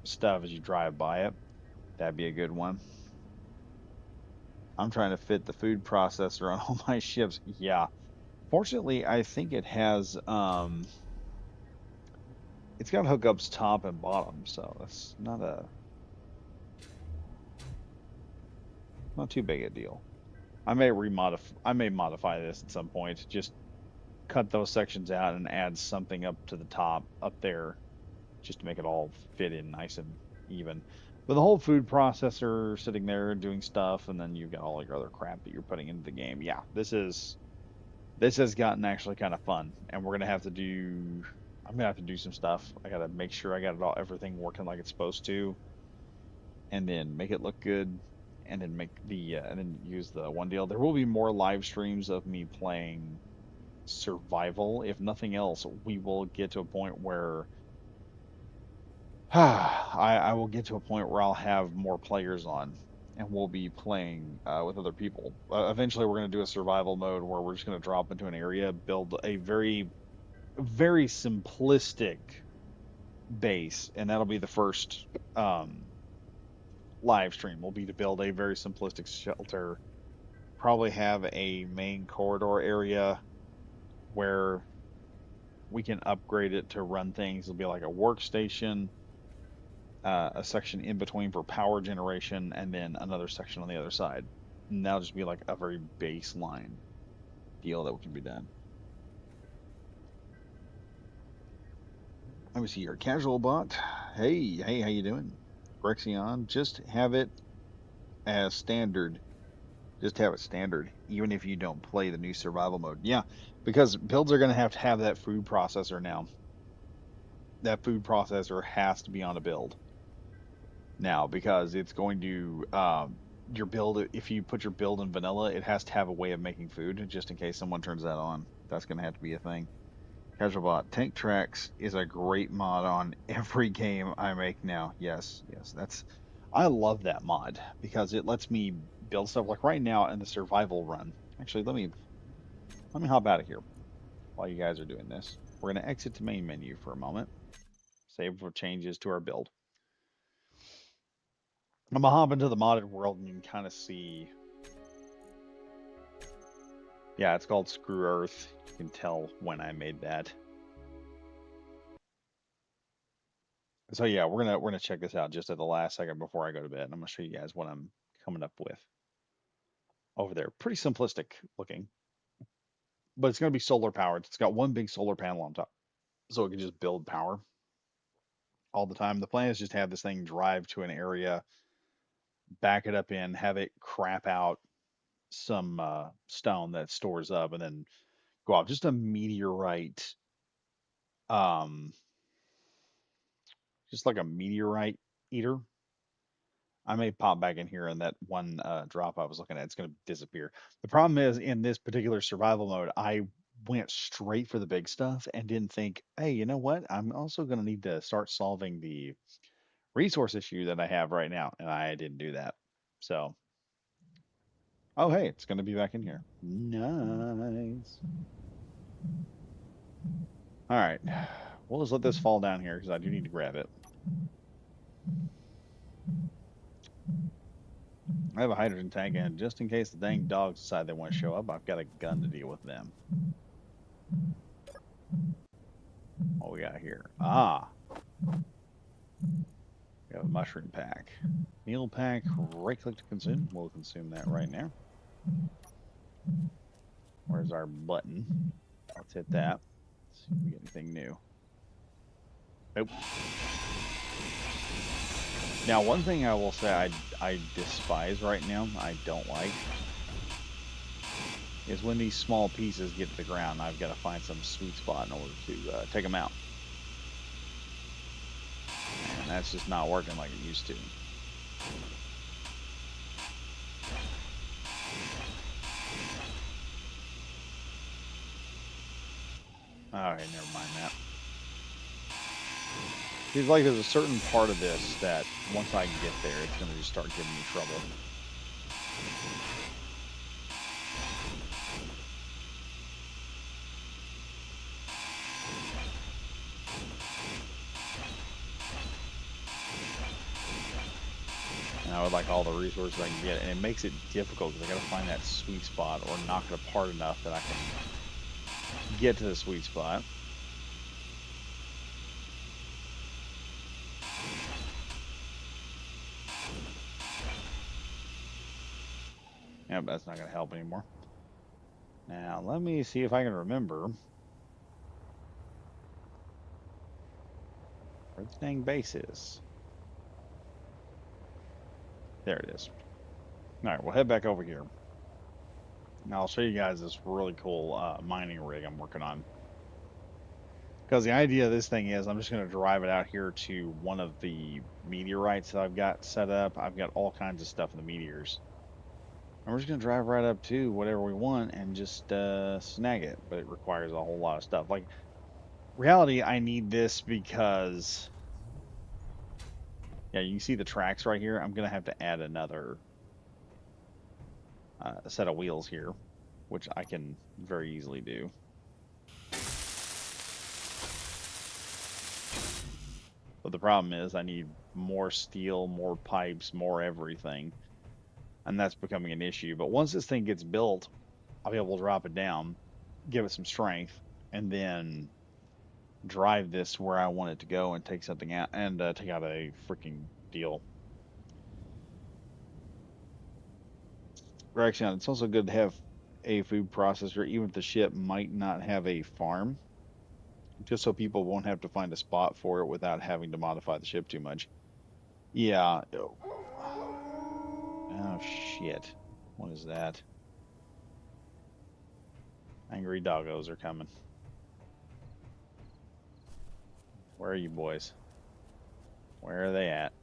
stuff as you drive by it. That'd be a good one. I'm trying to fit the food processor on all my ships. Yeah. Fortunately, I think it has it's got hookups top and bottom, so it's not too big a deal. I may modify this at some point. Just cut those sections out and add something up to the top up there just to make it all fit in nice and even. But the whole food processor sitting there doing stuff, and then you've got all your other crap that you're putting into the game. Yeah, this has gotten actually kind of fun, and we're gonna have to do. I'm gonna have to do some stuff. I gotta make sure I got it all everything working like it's supposed to, and then make it look good, and then make the and then use the one deal. There will be more live streams of me playing survival. If nothing else, we will get to a point where I will get to a point where I'll have more players on and we'll be playing with other people. Eventually, we're going to do a survival mode where we're just going to drop into an area, build a very simplistic base, and that'll be the first um, live stream. Will be to build a very simplistic shelter. Probably have a main corridor area where we can upgrade it to run things. It'll be like a workstation, a section in between for power generation, and then another section on the other side. And that'll just be like a very baseline deal that can be done. Let me see here. Casual bot. Hey, how you doing? Brexion, just have it as standard. Just have it standard, even if you don't play the new survival mode. Yeah, because builds are going to have that food processor now. That food processor has to be on a build now because it's going to your build. If you put your build in vanilla, it has to have a way of making food just in case someone turns that on. That's going to have to be a thing. Casualbot Tank Tracks is a great mod on every game I make now. Yes, that's I love that mod because it lets me build stuff like right now in the survival run. Actually, let me hop out of here while you guys are doing this. We're going to exit to main menu for a moment. Save for changes to our build. I'm gonna hop into the modded world and you can kind of see. Yeah, it's called Screw Earth. You can tell when I made that. So yeah, we're gonna check this out just at the last second before I go to bed. And I'm gonna show you guys what I'm coming up with over there. Pretty simplistic looking, but it's gonna be solar powered. It's got one big solar panel on top, so it can just build power all the time. The plan is just have this thing drive to an area, back it up in, have it crap out some stone that stores up, and then go out. Just a meteorite, um, just like a meteorite eater. I may pop back in here and that one drop I was looking at, it's going to disappear. The problem is in this particular survival mode, I went straight for the big stuff and didn't think, hey, you know what? I'm also going to need to start solving the resource issue that I have right now. And I didn't do that. So, oh, hey, it's going to be back in here. Nice. All right. We'll just let this fall down here because I do need to grab it. I have a hydrogen tank, and just in case the dang dogs decide they want to show up, I've got a gun to deal with them. What we got here? Ah, mushroom pack. Meal pack, right click to consume. We'll consume that right now. Where's our button? Let's hit that. Let's see if we get anything new. Nope. Now, one thing I will say I despise right now, I don't like, is when these small pieces get to the ground, I've got to find some sweet spot in order to take them out. And that's just not working like it used to. Alright, never mind that. Seems like there's a certain part of this that once I get there, it's going to just start giving me trouble. And I would like all the resources I can get, and it makes it difficult because I got to find that sweet spot or knock it apart enough that I can get to the sweet spot. Yep, that's not going to help anymore. Now, let me see if I can remember where the dang base is. There it is. Alright, we'll head back over here. Now, I'll show you guys this really cool mining rig I'm working on. Because the idea of this thing is I'm just going to drive it out here to one of the meteorites that I've got set up. I've got all kinds of stuff in the meteors. And we're just going to drive right up to whatever we want and just snag it. But it requires a whole lot of stuff. Like, reality, I need this because... Yeah, you can see the tracks right here. I'm going to have to add another set of wheels here, which I can very easily do. But the problem is I need more steel, more pipes, more everything. And that's becoming an issue. But once this thing gets built, I'll be able to drop it down, give it some strength, and then drive this where I want it to go and take something out and take out a freaking deal. Actually, it's also good to have a food processor, even if the ship might not have a farm, just so people won't have to find a spot for it without having to modify the ship too much. Yeah. Oh, shit. What is that? Angry doggos are coming. Where are you boys? Where are they at?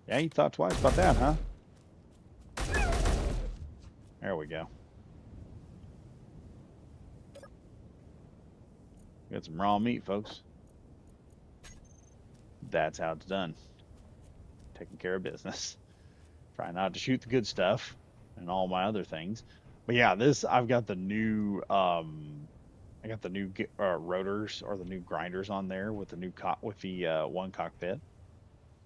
Yeah, you thought twice about that, huh? There we go. Got some raw meat, folks. That's how it's done. Taking care of business. Try not to shoot the good stuff and all my other things. But yeah, I've got the new rotors or the new grinders on there with the new one cockpit.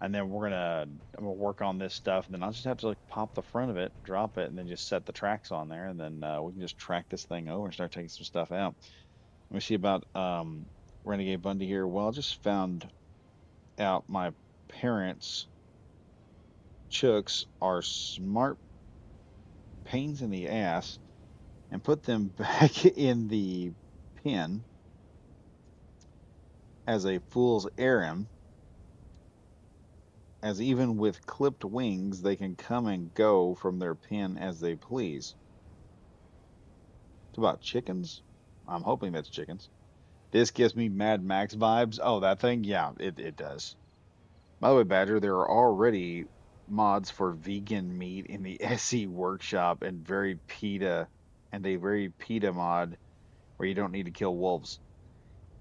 And then I'm gonna work on this stuff, and then I'll just have to like pop the front of it, drop it, and then just set the tracks on there, and then we can just track this thing over and start taking some stuff out. Let me see about Renegade Bundy here. Well, I just found out my parents' chooks are smart pains in the ass and put them back in the pen as a fool's errand, as even with clipped wings, they can come and go from their pen as they please. It's about chickens? I'm hoping that's chickens. This gives me Mad Max vibes. Oh, that thing? Yeah, it does. By the way, Badger, there are already mods for vegan meat in the SE workshop and a very PETA mod where you don't need to kill wolves.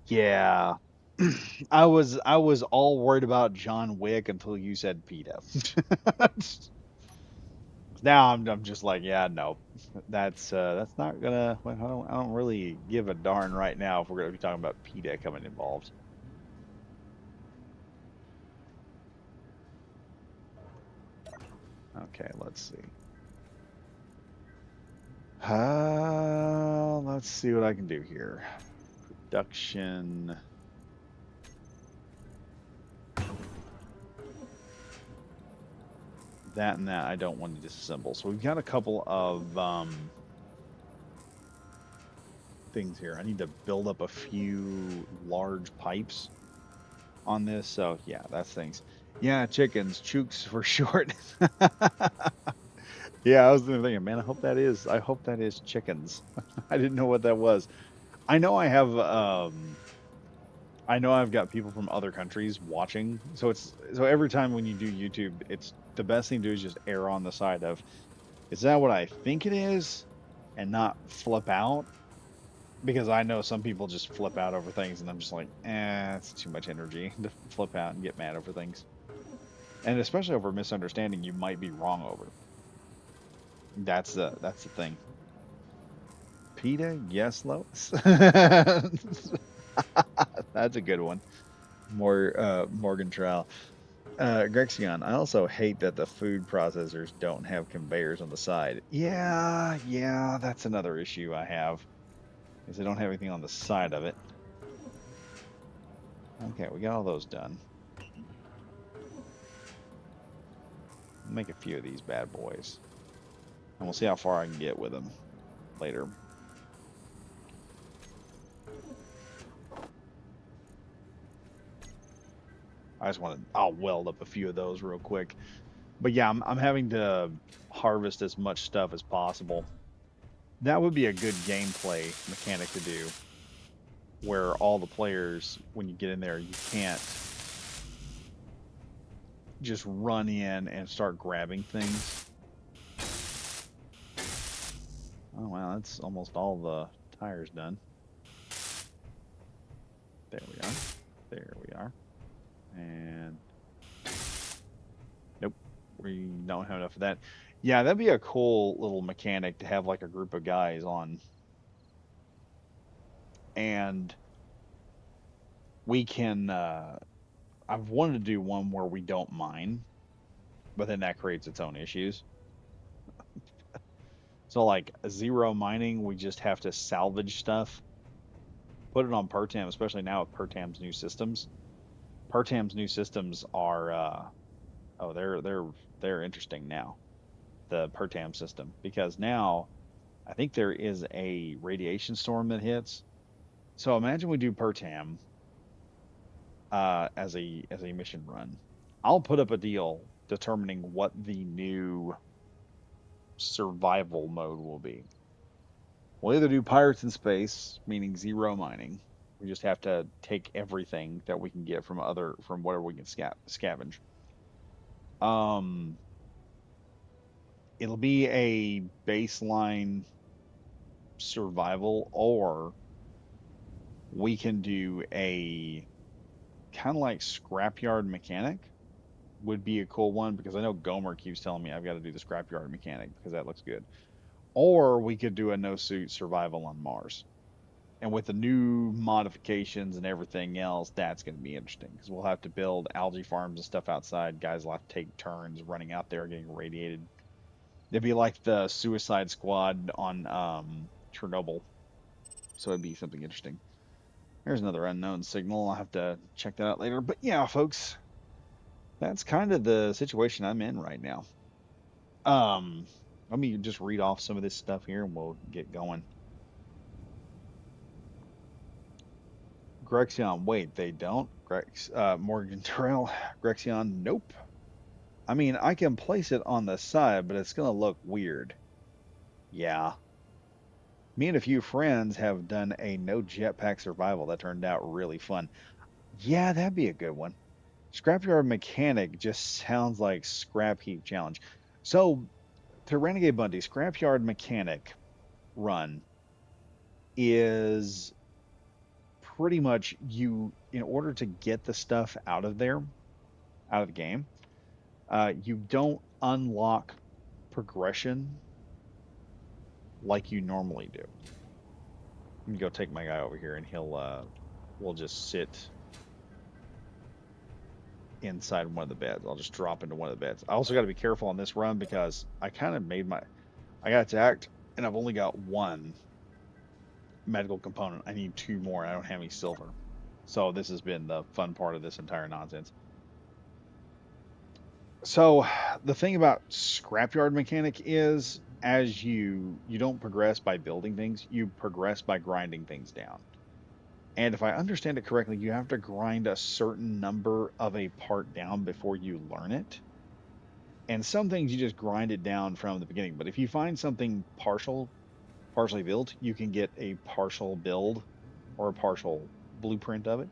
Yeah. I was all worried about John Wick until you said PETA. Now I'm just like, yeah, no. That's not gonna well, I don't really give a darn right now if we're gonna be talking about PETA coming involved. Okay, let's see. let's see what I can do here. Production. That and that I don't want to disassemble. So we've got a couple of things here. I need to build up a few large pipes on this. So yeah, that's things. Yeah, chickens, chooks for short. Yeah, I was thinking, man, I hope that is chickens. I didn't know what that was. I know I know I've got people from other countries watching. So every time when you do YouTube, it's the best thing to do is just err on the side of, is that what I think it is? And not flip out. Because I know some people just flip out over things and I'm just like, it's too much energy to flip out and get mad over things. And especially over misunderstanding you might be wrong over. That's the thing. PETA, yes, Lois. That's a good one. Morgan Trowell. Grexion, I also hate that the food processors don't have conveyors on the side. Yeah, that's another issue I have. Is they don't have anything on the side of it. Okay, we got all those done. Make a few of these bad boys. And we'll see how far I can get with them later. I'll weld up a few of those real quick. But yeah, I'm having to harvest as much stuff as possible. That would be a good gameplay mechanic to do. Where all the players, when you get in there, you can't just run in and start grabbing things. Oh wow, that's almost all the tires done. There we are. There we are. And nope, we don't have enough of that. Yeah, that'd be a cool little mechanic to have like a group of guys on. And we can I've wanted to do one where we don't mine, but then that creates its own issues. So like zero mining, we just have to salvage stuff, put it on Pertam, especially now with Pertam's new systems. Pertam's new systems are they're interesting now. The Pertam system, because now I think there is a radiation storm that hits. So imagine we do Pertam as a mission run. I'll put up a deal determining what the new survival mode will be. We'll either do pirates in space, meaning zero mining. We just have to take everything that we can get from whatever we can scavenge. It'll be a baseline survival, or we can do a kind of like scrapyard mechanic. Would be a cool one, because I know Gomer keeps telling me I've got to do the scrapyard mechanic because that looks good. Or we could do a no suit survival on Mars. And with the new modifications and everything else, that's going to be interesting, because we'll have to build algae farms and stuff outside. Guys will have to take turns running out there getting radiated. It'd be like the Suicide Squad on Chernobyl. So it'd be something interesting. There's another unknown signal. I'll have to check that out later. But yeah, folks, that's kind of the situation I'm in right now. Let me just read off some of this stuff here and we'll get going. Grexion, wait, they don't? Morgan Terrell, Grexion, nope. I mean, I can place it on the side, but it's going to look weird. Yeah. Me and a few friends have done a no jetpack survival that turned out really fun. Yeah, that'd be a good one. Scrapyard mechanic just sounds like scrap heap challenge. So, to Renegade Bundy, scrapyard mechanic run is pretty much you, in order to get the stuff out of there, out of the game, you don't unlock progression like you normally do. Let me go take my guy over here and we'll just sit inside one of the beds. I'll just drop into one of the beds. I also got to be careful on this run because I kind of I got attacked and I've only got one medical component. I need 2 more. I don't have any silver. So this has been the fun part of this entire nonsense. So the thing about scrapyard mechanic is, as you don't progress by building things, you progress by grinding things down. And if I understand it correctly, you have to grind a certain number of a part down before you learn it. And some things you just grind it down from the beginning. But if you find something partially built, you can get a partial build or a partial blueprint of it.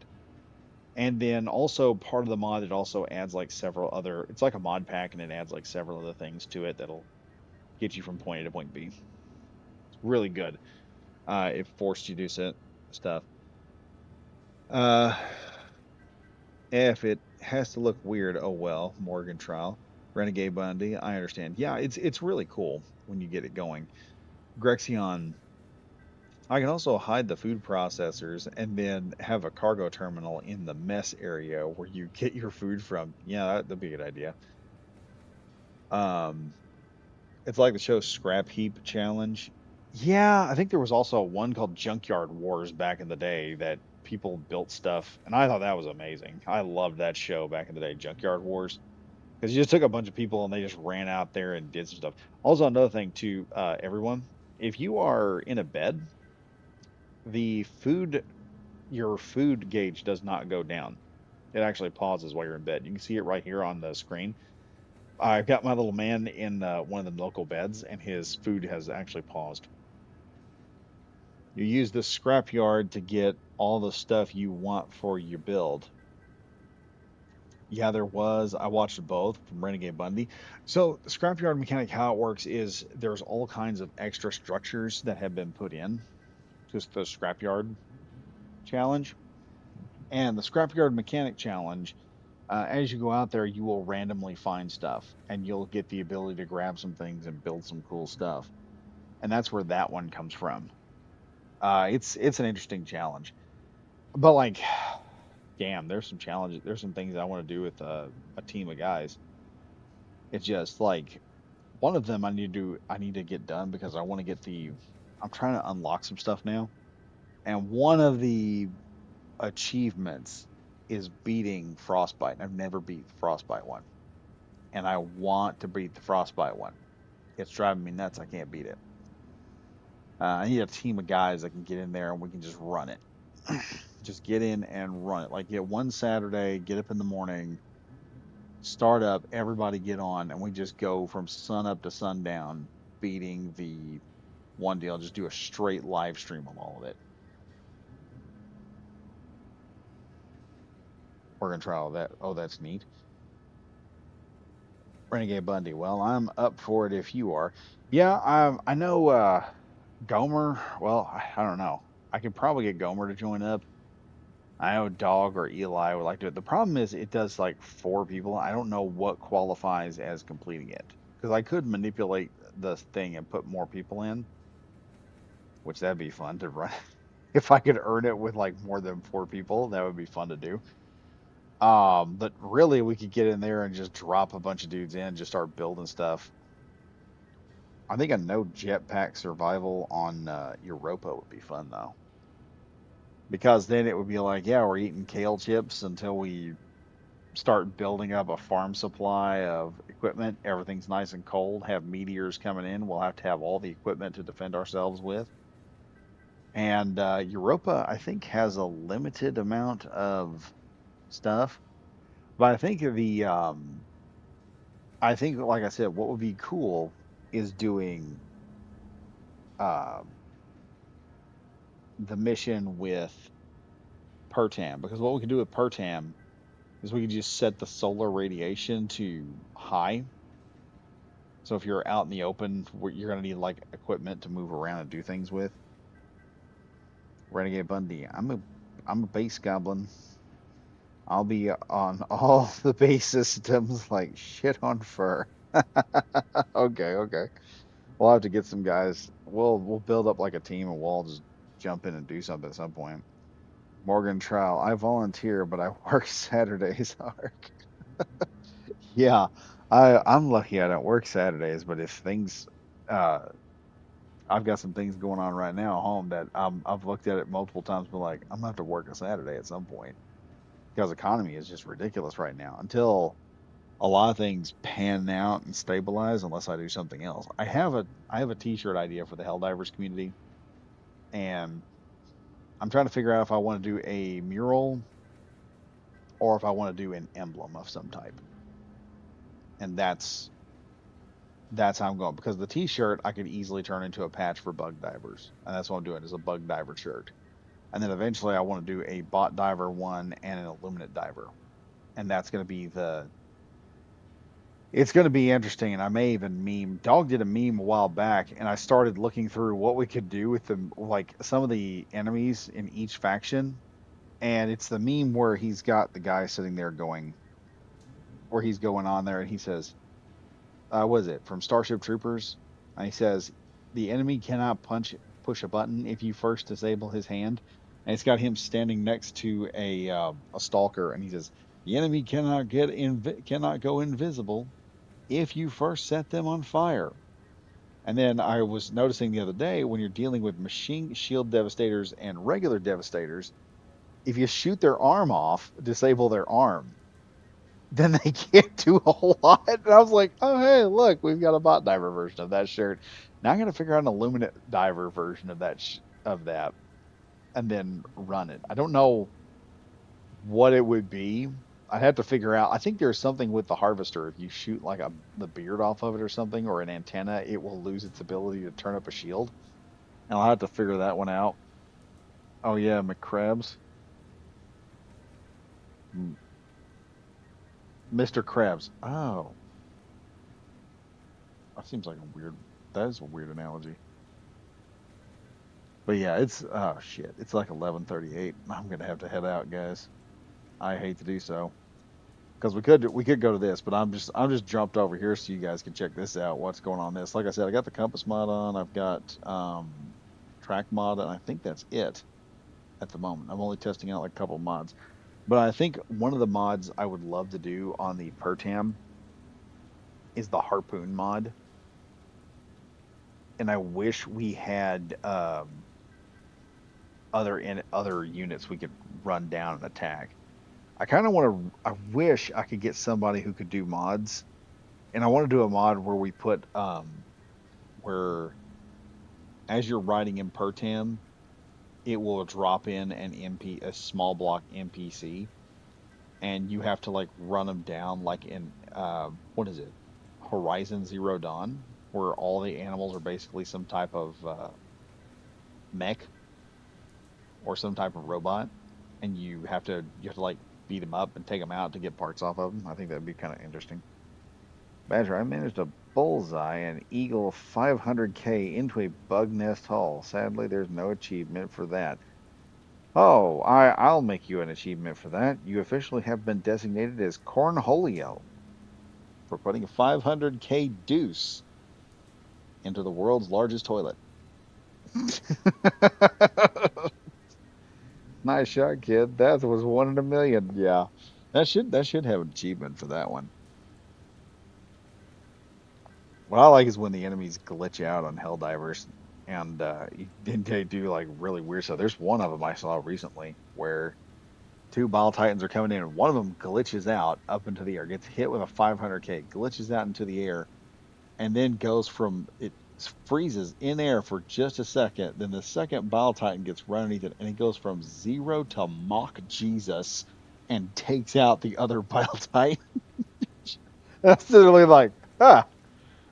And then also part of the mod, it also adds like several other, it's like a mod pack and it adds like several other things to it that'll get you from point A to point B. It's really good. It forced you to do stuff. Uh, if it has to look weird, oh well, Morgan Trial. Renegade Bundy, I understand. Yeah, it's really cool when you get it going. Grexion, I can also hide the food processors and then have a cargo terminal in the mess area where you get your food from. Yeah, that'd be a good idea. Um, it's like the show Scrap Heap Challenge. Yeah, I think there was also one called Junkyard Wars back in the day that people built stuff, and I thought that was amazing. I loved that show back in the day, Junkyard Wars, because you just took a bunch of people and they just ran out there and did some stuff. Also, another thing to everyone, if you are in a bed, the food your food gauge does not go down. It actually pauses while you're in bed. You can see it right here on the screen. I've got my little man in one of the local beds, and his food has actually paused. You use the scrapyard to get all the stuff you want for your build. Yeah, there was. I watched both from Renegade Bundy. So, the scrapyard mechanic, how it works is there's all kinds of extra structures that have been put in to the scrapyard challenge. And the scrapyard mechanic challenge, as you go out there, you will randomly find stuff and you'll get the ability to grab some things and build some cool stuff. And that's where that one comes from. It's an interesting challenge. But like, damn, there's some challenges. There's some things I want to do with a team of guys. It's just like one of them I need to get done because I want to get the I'm trying to unlock some stuff now. And one of the achievements is beating Frostbite. I've never beat the Frostbite one. And I want to beat the Frostbite one. It's driving me nuts. I can't beat it. I need a team of guys that can get in there and we can just run it. Just get in and run it. Like get one Saturday, get up in the morning, start up, everybody get on, and we just go from sun up to sundown, beating the one deal. Just do a straight live stream of all of it. We're gonna try all that. Oh, that's neat. Renegade Bundy. Well, I'm up for it if you are. Yeah, I know Gomer. Well, I don't know. I could probably get Gomer to join up. I know Dog or Eli would like to do it. The problem is it does like 4 people. I don't know what qualifies as completing it because I could manipulate the thing and put more people in, which that'd be fun to run. If I could earn it with like more than 4 people, that would be fun to do. But really, we could get in there and just drop a bunch of dudes in, just start building stuff. I think a no jetpack survival on Europa would be fun though, because then it would be like, yeah, we're eating kale chips until we start building up a farm supply of equipment. Everything's nice and cold. Have meteors coming in. We'll have to have all the equipment to defend ourselves with. And Europa, I think, has a limited amount of stuff. But I think, like I said, what would be cool is doing uh, the mission with Pertam, because what we can do with Pertam is we can just set the solar radiation to high. So if you're out in the open, you're gonna need like equipment to move around and do things with. Renegade Bundy, I'm a base goblin. I'll be on all the base systems like shit on fur. Okay, okay. We'll have to get some guys. We'll build up like a team and we'll all just jump in and do something at some point. Morgan Trial, I volunteer, but I work Saturdays hard. Yeah, I'm lucky I don't work Saturdays, but if things uh I've got some things going on right now at home that I've looked at it multiple times, but like I'm gonna have to work a Saturday at some point because economy is just ridiculous right now. Until a lot of things pan out and stabilize, unless I do something else. I have a T-shirt idea for the Helldivers community, and I'm trying to figure out if I want to do a mural or if I want to do an emblem of some type. And that's how I'm going, because the T-shirt I could easily turn into a patch for bug divers, and that's what I'm doing is a bug diver shirt. And then eventually I want to do a bot diver one and an illuminate diver, and that's going to be the it's going to be interesting. And I may even meme. Dog did a meme a while back, and I started looking through what we could do with them, like some of the enemies in each faction. And it's the meme where he's got the guy sitting there going, where he's going on there, and he says, what is it from Starship Troopers? And he says, the enemy cannot push a button if you first disable his hand. And it's got him standing next to a stalker, and he says, the enemy cannot go invisible if you first set them on fire. And then I was noticing the other day, when you're dealing with machine shield devastators and regular devastators, if you shoot their arm off, disable their arm, then they can't do a whole lot. And I was like, oh, hey, look, we've got a bot diver version of that shirt. Now I'm going to figure out an Illuminate diver version of that and then run it. I don't know what it would be. I'd have to figure out. I think there's something with the harvester. If you shoot like the beard off of it or something, or an antenna, it will lose its ability to turn up a shield. And I'll have to figure that one out. Oh yeah, McCrabs. Mr. Krabs. Oh, that seems like a weird. That is a weird analogy. But yeah, it's oh shit. It's like 11:38. I'm gonna have to head out, guys. I hate to do so because we could go to this, but I'm just jumped over here so you guys can check this out. What's going on this? Like I said, I got the compass mod on. I've got track mod, and I think that's it at the moment. I'm only testing out like a couple mods, but I think one of the mods I would love to do on the Pertam is the harpoon mod, and I wish we had other units we could run down and attack. I kind of want to. I wish I could get somebody who could do mods, and I want to do a mod where we put where as you're riding in Pertam, it will drop in a small block NPC, and you have to like run them down like in what is it, Horizon Zero Dawn, where all the animals are basically some type of mech or some type of robot, and you have to like beat them up and take them out to get parts off of them. I think that'd be kind of interesting. Badger, I managed a bullseye an Eagle 500K into a bug nest hull. Sadly, there's no achievement for that. Oh, I'll make you an achievement for that. You officially have been designated as Cornholio for putting a 500K deuce into the world's largest toilet. Nice shot, kid. That was one in a million. Yeah, that should have an achievement for that one. What I like is when the enemies glitch out on Helldivers, and they do like really weird stuff. There's one of them I saw recently where two Bile Titans are coming in, and one of them glitches out up into the air, gets hit with a 500K, glitches out into the air, and then goes from it freezes in air for just a second. Then the second Bile Titan gets right underneath it, and it goes from zero to Mach Jesus and takes out the other Bile Titan. That's literally like, ah.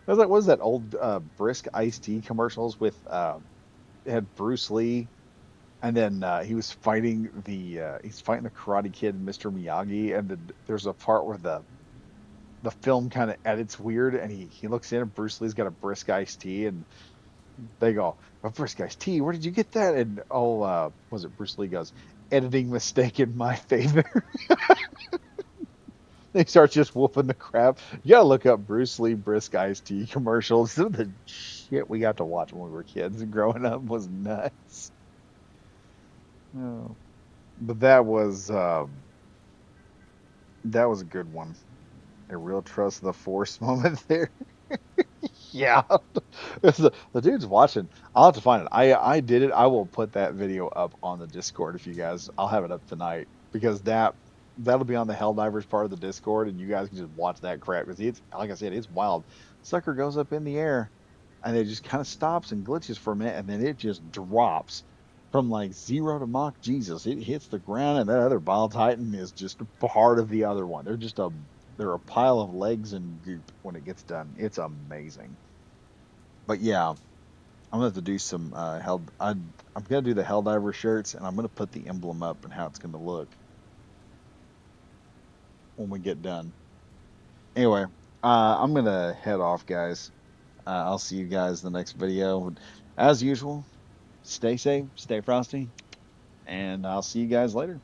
I was like, what is that old brisk iced tea commercials with it had Bruce Lee, and then he's fighting the Karate Kid, Mr. Miyagi, and then there's a part where the film kind of edits weird, and he looks in, and Bruce Lee's got a brisk iced tea, and they go, a brisk iced tea, where did you get that? And was it Bruce Lee goes, editing mistake in my favor. They start just whooping the crap. You gotta look up Bruce Lee brisk iced tea commercials. The shit we got to watch when we were kids and growing up was nuts. Oh. But that was a good one. A real trust the force moment there. Yeah, the dude's watching. I'll have to find it. I did it. I will put that video up on the Discord if you guys. I'll have it up tonight because that'll be on the Helldivers part of the Discord, and you guys can just watch that crap because it's like I said, it's wild. Sucker goes up in the air, and it just kind of stops and glitches for a minute, and then it just drops from like 0 to Mach Jesus. It hits the ground, and that other Bile Titan is just a part of the other one. They're a pile of legs and goop when it gets done. It's amazing. But yeah, I'm gonna have to do some I'm gonna do the Helldiver shirts, and I'm gonna put the emblem up and how it's gonna look when we get done. Anyway, I'm gonna head off, guys. I'll see you guys in the next video. As usual, stay safe, stay frosty, and I'll see you guys later.